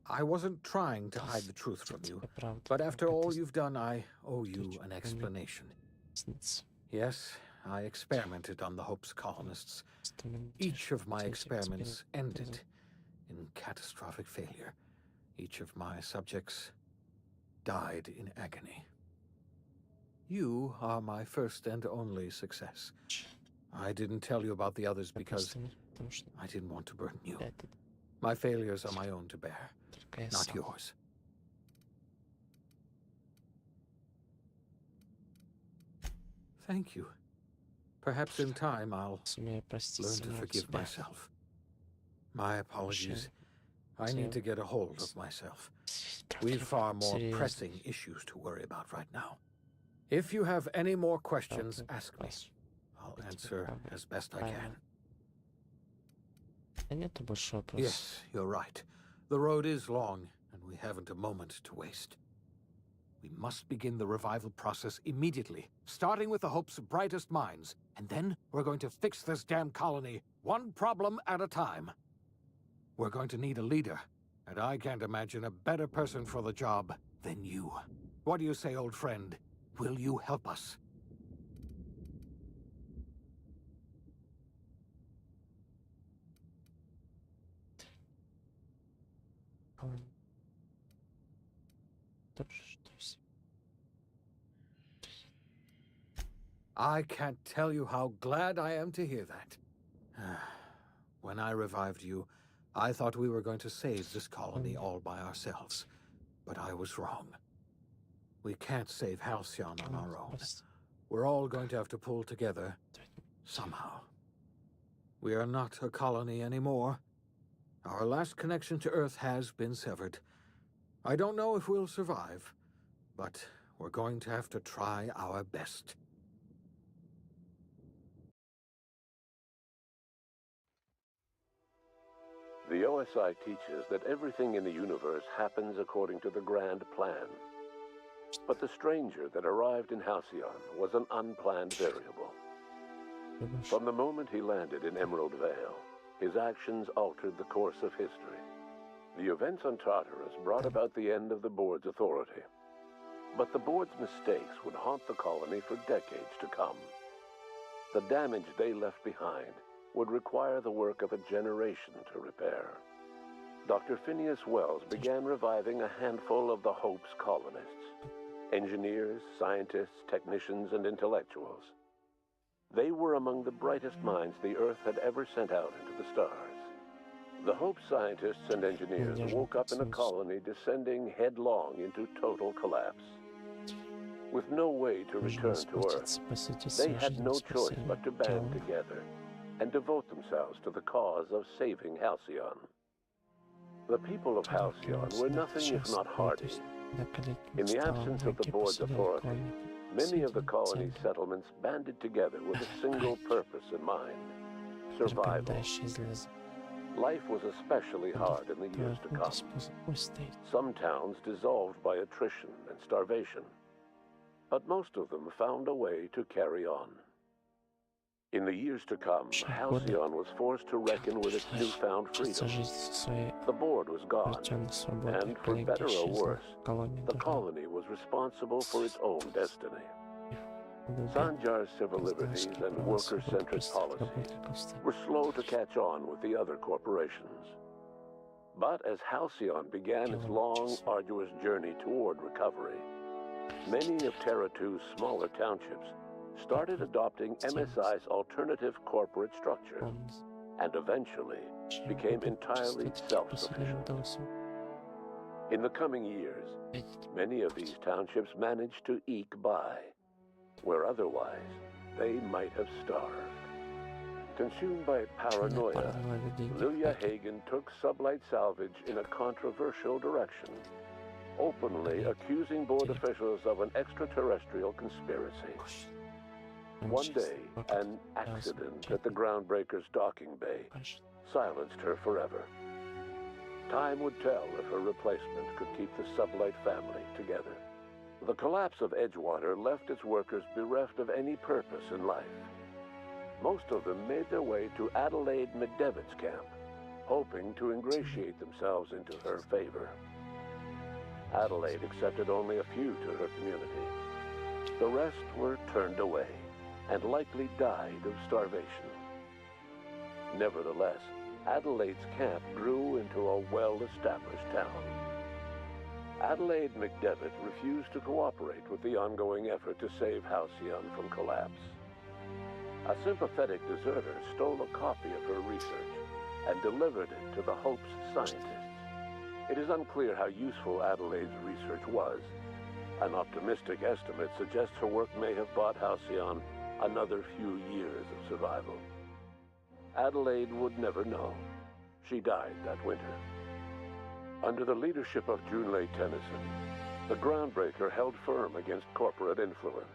I wasn't trying to hide the truth from you, but after all you've done, I owe you an explanation. Yes, I experimented on the Hope's colonists. Each of my experiments ended in catastrophic failure. Each of my subjects died in agony. You are my first and only success. I didn't tell you about the others because I didn't want to burden you. My failures are my own to bear, not yours. Thank you. Perhaps in time I'll learn to forgive myself. My apologies. I need to get a hold of myself. We've far more pressing issues to worry about right now. If you have any more questions, ask me. I'll answer as best I can. Yes, you're right. The road is long, and we haven't a moment to waste. We must begin the revival process immediately, starting with the Hope's brightest minds, and then we're going to fix this damn colony, one problem at a time. We're going to need a leader, and I can't imagine a better person for the job than you. What do you say, old friend? Will you help us? I can't tell you how glad I am to hear that. When I revived you, I thought we were going to save this colony all by ourselves, but I was wrong. We can't save Halcyon on our own. We're all going to have to pull together, somehow. We are not a colony anymore. Our last connection to Earth has been severed. I don't know if we'll survive, but we're going to have to try our best. The OSI teaches that everything in the universe happens according to the grand plan. But the stranger that arrived in Halcyon was an unplanned variable. From the moment he landed in Emerald Vale, his actions altered the course of history. The events on Tartarus brought about the end of the board's authority. But the board's mistakes would haunt the colony for decades to come. The damage they left behind would require the work of a generation to repair. Dr. Phineas Wells began reviving a handful of the Hope's colonists. Engineers, scientists, technicians, and intellectuals. They were among the brightest minds the Earth had ever sent out into the stars. The Hope scientists and engineers woke up in a colony descending headlong into total collapse. With no way to return to Earth, they had no choice but to band together and devote themselves to the cause of saving Halcyon. The people of Halcyon were nothing if not hardy. In the absence of the board's authority, Many of the colony's settlements banded together with a single purpose in mind: survival. Life was especially hard in the years to come. Some towns dissolved by attrition and starvation, but most of them found a way to carry on. In the years to come, Halcyon was forced to reckon with its newfound freedom. The board was gone, and for better or worse, the colony was responsible for its own destiny. Sanjar's civil liberties and worker-centric policies were slow to catch on with the other corporations. But as Halcyon began its long, arduous journey toward recovery, many of Terra 2's smaller townships started adopting MSI's alternative corporate structure, and eventually became entirely self-sufficient. In the coming years, many of these townships managed to eke by, where otherwise they might have starved. Consumed by paranoia, Lilia Hagen took sublight salvage in a controversial direction, openly accusing board officials of an extraterrestrial conspiracy. One day, an accident at the Groundbreaker's docking bay silenced her forever. Time would tell if her replacement could keep the sublight family together. The collapse of Edgewater left its workers bereft of any purpose in life. Most of them made their way to Adelaide McDevitt's camp, hoping to ingratiate themselves into her favor. Adelaide accepted only a few to her community. The rest were turned away, and likely died of starvation. Nevertheless, Adelaide's camp grew into a well-established town. Adelaide McDevitt refused to cooperate with the ongoing effort to save Halcyon from collapse. A sympathetic deserter stole a copy of her research and delivered it to the Hope's scientists. It is unclear how useful Adelaide's research was. An optimistic estimate suggests her work may have bought Halcyon another few years of survival. Adelaide would never know. She died that winter. Under the leadership of Junlei Tennyson, the Groundbreaker held firm against corporate influence.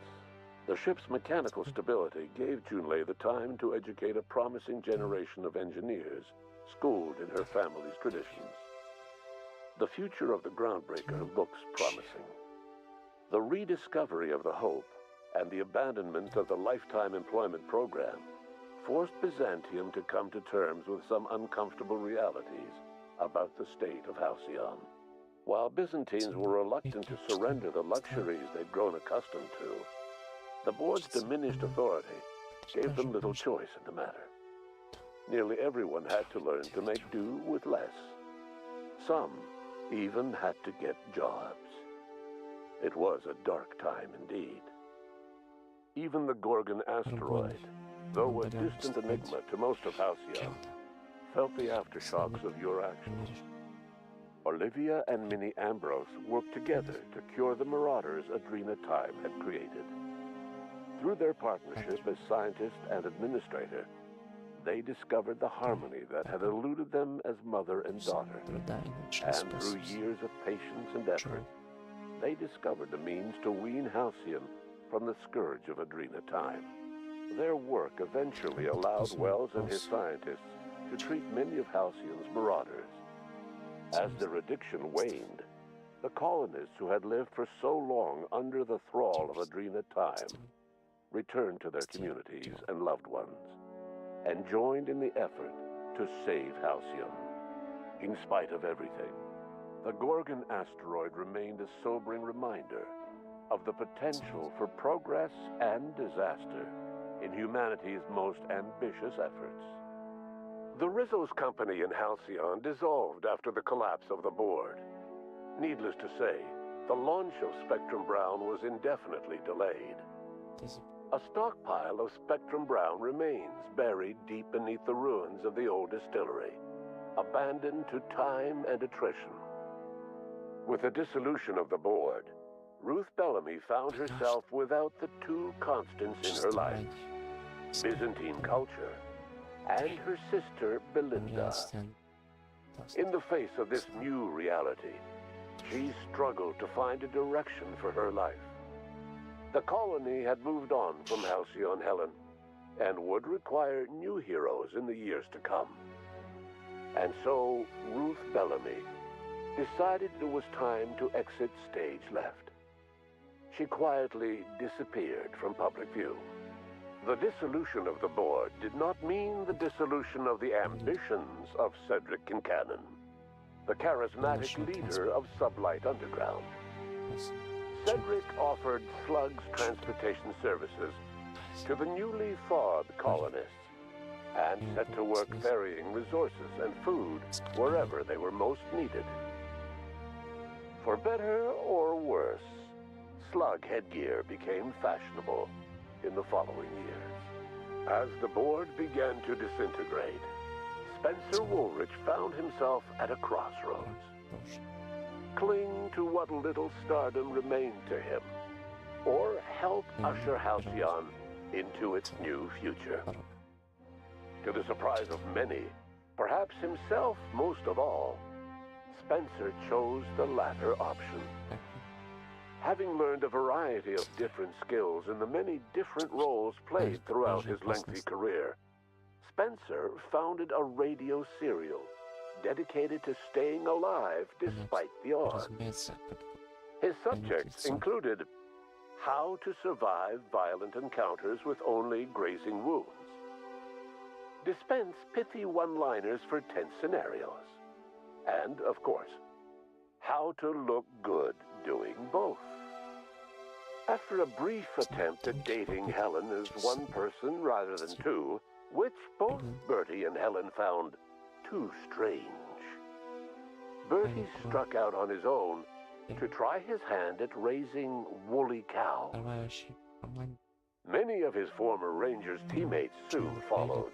The ship's mechanical stability gave Junlei the time to educate a promising generation of engineers, schooled in her family's traditions. The future of the Groundbreaker looks promising. The rediscovery of the Hope and the abandonment of the lifetime employment program forced Byzantium to come to terms with some uncomfortable realities about the state of Halcyon. While Byzantines were reluctant to surrender the luxuries they'd grown accustomed to, the board's diminished authority gave them little choice in the matter. Nearly everyone had to learn to make do with less. Some even had to get jobs. It was a dark time indeed. Even the Gorgon asteroid, though a distant enigma to most of Halcyon, felt the aftershocks of your actions. Olivia and Minnie Ambrose worked together to cure the marauders Adrena Time had created. Through their partnership as scientist and administrator, they discovered the harmony that had eluded them as mother and daughter. And through years of patience and effort, they discovered the means to wean Halcyon from the scourge of Adrena Time. Their work eventually allowed Wells and his scientists to treat many of Halcyon's marauders. As their addiction waned, the colonists who had lived for so long under the thrall of Adrena Time returned to their communities and loved ones, and joined in the effort to save Halcyon. In spite of everything, the Gorgon asteroid remained a sobering reminder of the potential for progress and disaster in humanity's most ambitious efforts. The Rizzo's company in Halcyon dissolved after the collapse of the board. Needless to say, the launch of Spectrum Brown was indefinitely delayed. A stockpile of Spectrum Brown remains buried deep beneath the ruins of the old distillery, abandoned to time and attrition. With the dissolution of the board, Ruth Bellamy found herself without the two constants in her life: Byzantine culture and her sister Belinda. In the face of this new reality, she struggled to find a direction for her life. The colony had moved on from Halcyon Helen and would require new heroes in the years to come. And so Ruth Bellamy decided it was time to exit stage left. She quietly disappeared from public view. The dissolution of the board did not mean the dissolution of the ambitions of Cedric Kincannon, the charismatic leader of Sublight Underground. Cedric offered Slug's transportation services to the newly thawed colonists and set to work ferrying resources and food wherever they were most needed. For better or worse, slug headgear became fashionable in the following years. As the board began to disintegrate, Spencer Woolrich found himself at a crossroads. Cling to what little stardom remained to him, or help usher Halcyon into its new future. To the surprise of many, perhaps himself most of all, Spencer chose the latter option. Having learned a variety of different skills in the many different roles played throughout his lengthy career, Spencer founded a radio serial dedicated to staying alive despite the odds. His subjects included how to survive violent encounters with only grazing wounds, dispense pithy one-liners for tense scenarios, and, of course, how to look good doing both. After a brief attempt at dating Helen as one person rather than two, which both Bertie and Helen found too strange, Bertie struck out on his own to try his hand at raising woolly cows. Many of his former Rangers teammates soon followed,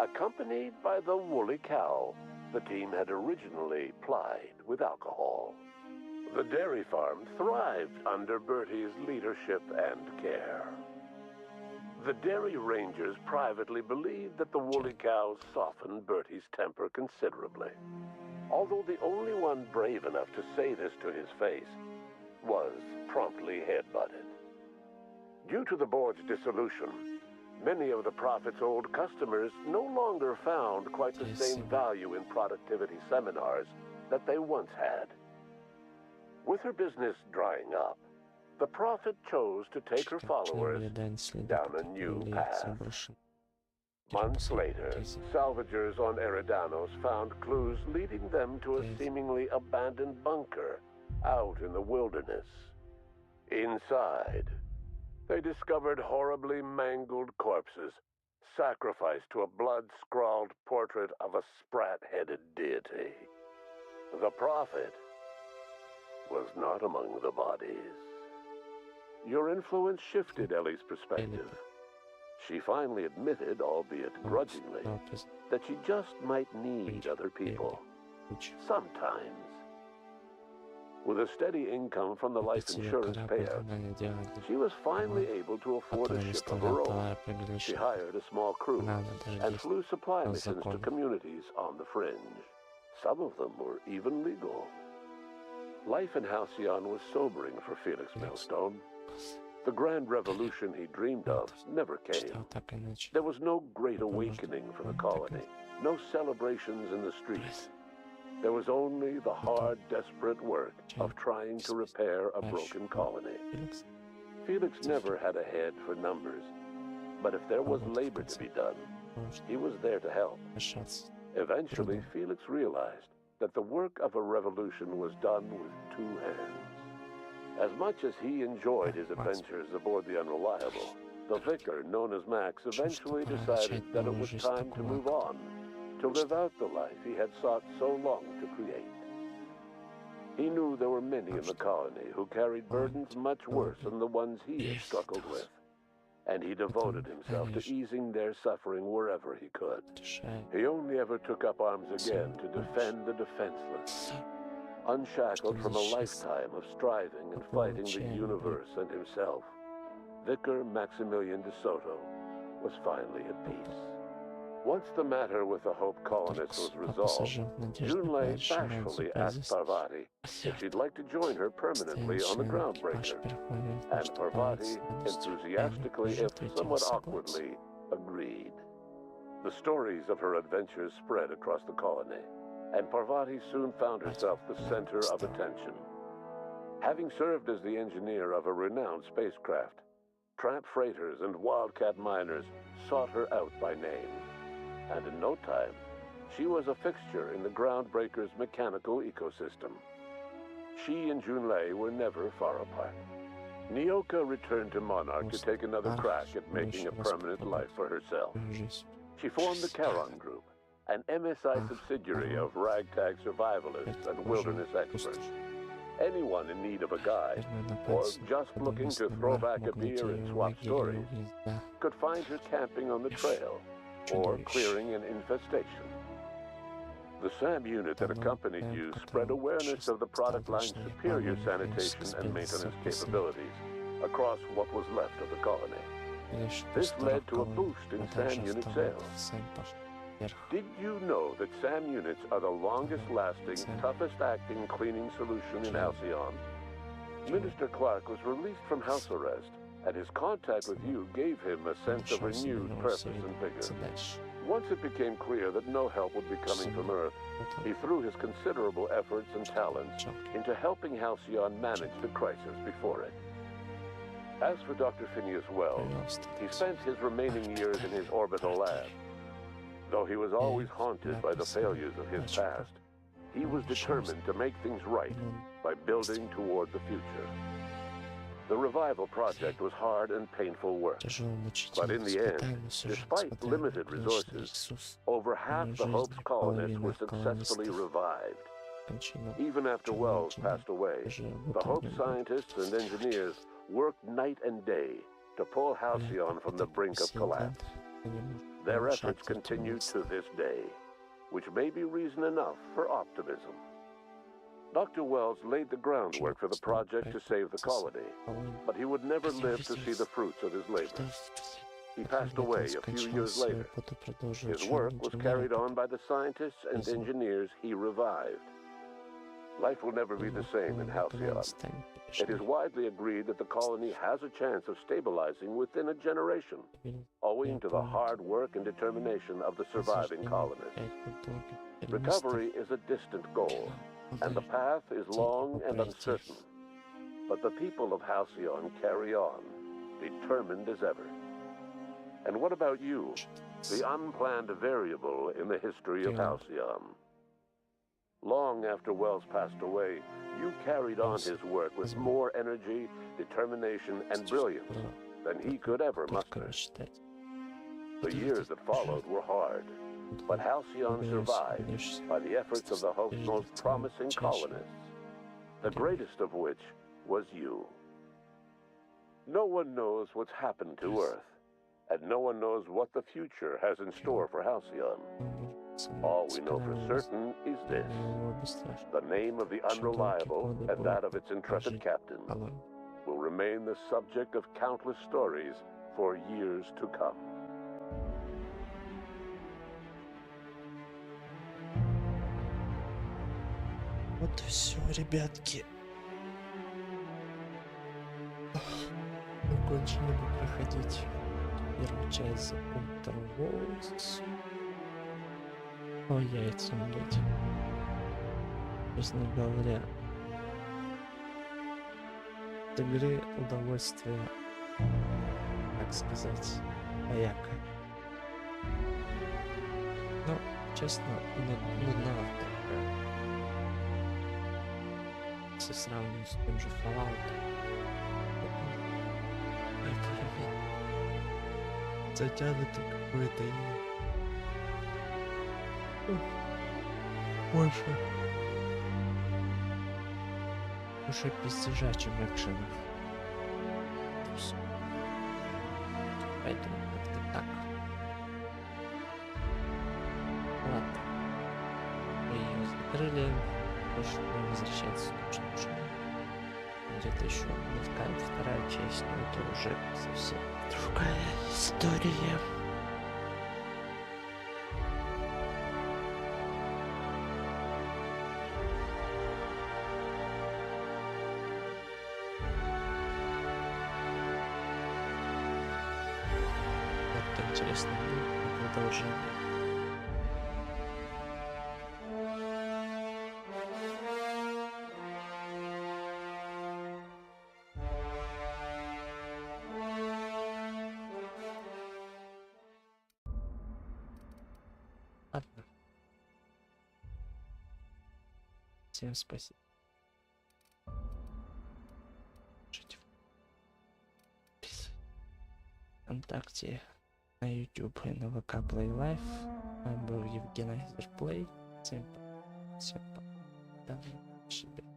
accompanied by the woolly cow the team had originally plied with alcohol. The dairy farm thrived under Bertie's leadership and care. The Dairy Rangers privately believed that the woolly cows softened Bertie's temper considerably, although the only one brave enough to say this to his face was promptly headbutted. Due to the board's dissolution, many of the Prophet's old customers no longer found quite the same value in productivity seminars that they once had. With her business drying up, the Prophet chose to take her followers down a new path. Months later, salvagers on Eridanos found clues leading them to a seemingly abandoned bunker out in the wilderness. Inside, they discovered horribly mangled corpses, sacrificed to a blood-scrawled portrait of a sprat-headed deity. The Prophet was not among the bodies. Your influence shifted Ellie's perspective. She finally admitted, albeit grudgingly, that she just might need other people. Sometimes. With a steady income from the life insurance payout, she was finally able to afford a ship of her own. She hired a small crew and flew supply missions to communities on the fringe. Some of them were even legal. Life in Halcyon was sobering for Felix Millstone. The grand revolution he dreamed of never came. There was no great awakening for the colony, no celebrations in the streets. There was only the hard, desperate work of trying to repair a broken colony. Felix never had a head for numbers, but if there was labor to be done, he was there to help. Eventually, Felix realized that the work of a revolution was done with two hands. As much as he enjoyed his adventures aboard the Unreliable, the vicar, known as Max, eventually decided that it was time to move on, to live out the life he had sought so long to create. He knew there were many in the colony who carried burdens much worse than the ones he had struggled with, and he devoted himself to easing their suffering wherever he could. He only ever took up arms again to defend the defenseless. Unshackled from a lifetime of striving and fighting the universe and himself, Vicar Maximilian de Soto was finally at peace. Once the matter with the Hope colonists was resolved, Junlei bashfully asked Parvati if she'd like to join her permanently on the Groundbreaker, and Parvati enthusiastically, if somewhat awkwardly, agreed. The stories of her adventures spread across the colony, and Parvati soon found herself the center of attention. Having served as the engineer of a renowned spacecraft, tramp freighters and wildcat miners sought her out by name. And in no time, she was a fixture in the Groundbreaker's mechanical ecosystem. She and Junlei were never far apart. Nyoka returned to Monarch to take another crack at making a permanent life for herself. She formed the Charon Group, an MSI subsidiary of ragtag survivalists and wilderness experts. Anyone in need of a guide, or just looking to throw back a beer and swap stories, could find her camping on the trail, or clearing an infestation. The SAM unit that accompanied you spread awareness of the product line's superior sanitation and maintenance capabilities across what was left of the colony. This led to a boost in SAM unit sales. Did you know that SAM units are the longest-lasting, toughest-acting cleaning solution in Halcyon? Minister Clark was released from house arrest, and his contact with you gave him a sense of renewed purpose and vigor. Once it became clear that no help would be coming from Earth, he threw his considerable efforts and talents into helping Halcyon manage the crisis before it. As for Dr. Phineas Wells, he spent his remaining years in his orbital lab. Though he was always haunted by the failures of his past, he was determined to make things right by building toward the future. The revival project was hard and painful work, but in the end, despite limited resources, over half the Hope's colonists were successfully revived. Even after Wells passed away, the Hope scientists and engineers worked night and day to pull Halcyon from the brink of collapse. Their efforts continue to this day, which may be reason enough for optimism. Dr. Wells laid the groundwork for the project to save the colony, but he would never live to see the fruits of his labor. He passed away a few years later. His work was carried on by the scientists and engineers he revived. Life will never be the same in Halcyon. It is widely agreed that the colony has a chance of stabilizing within a generation, owing to the hard work and determination of the surviving colonists. Recovery is a distant goal, and the path is long and uncertain. But the people of Halcyon carry on, determined as ever. And what about you, the unplanned variable in the history of Halcyon? Long after Wells passed away, you carried on his work with more energy, determination, and brilliance than he could ever muster. The years that followed were hard, but Halcyon survived by the efforts of the Hope's most promising colonists, the greatest of which was you. No one knows what's happened to Earth, and no one knows what the future has in store for Halcyon. All we know for certain is this: the name of the Unreliable and that of its intrepid captain will remain the subject of countless stories for years to come. Вот и все, ребятки. Закончили мы проходить первую часть Заключительного. О, яйца, блядь. Честно говоря, от игры удовольствие, так сказать, двоякое. Но, честно, нудновато. Если сравнивать с тем же Fallout, это затянуто какое-то больше пиздежа, чем экшена. Поэтому как-то так. Ладно. Мы ее закрыли. Больше не возвращаться точно уже. Где-то еще мелькает вторая часть, но это уже совсем другая история. интересно будет продолжение. Ладно. Всем спасибо. ВКонтакте, на YouTube и на ВК Play Life. Был Evgenyzer Play. Всем пока. До встречи.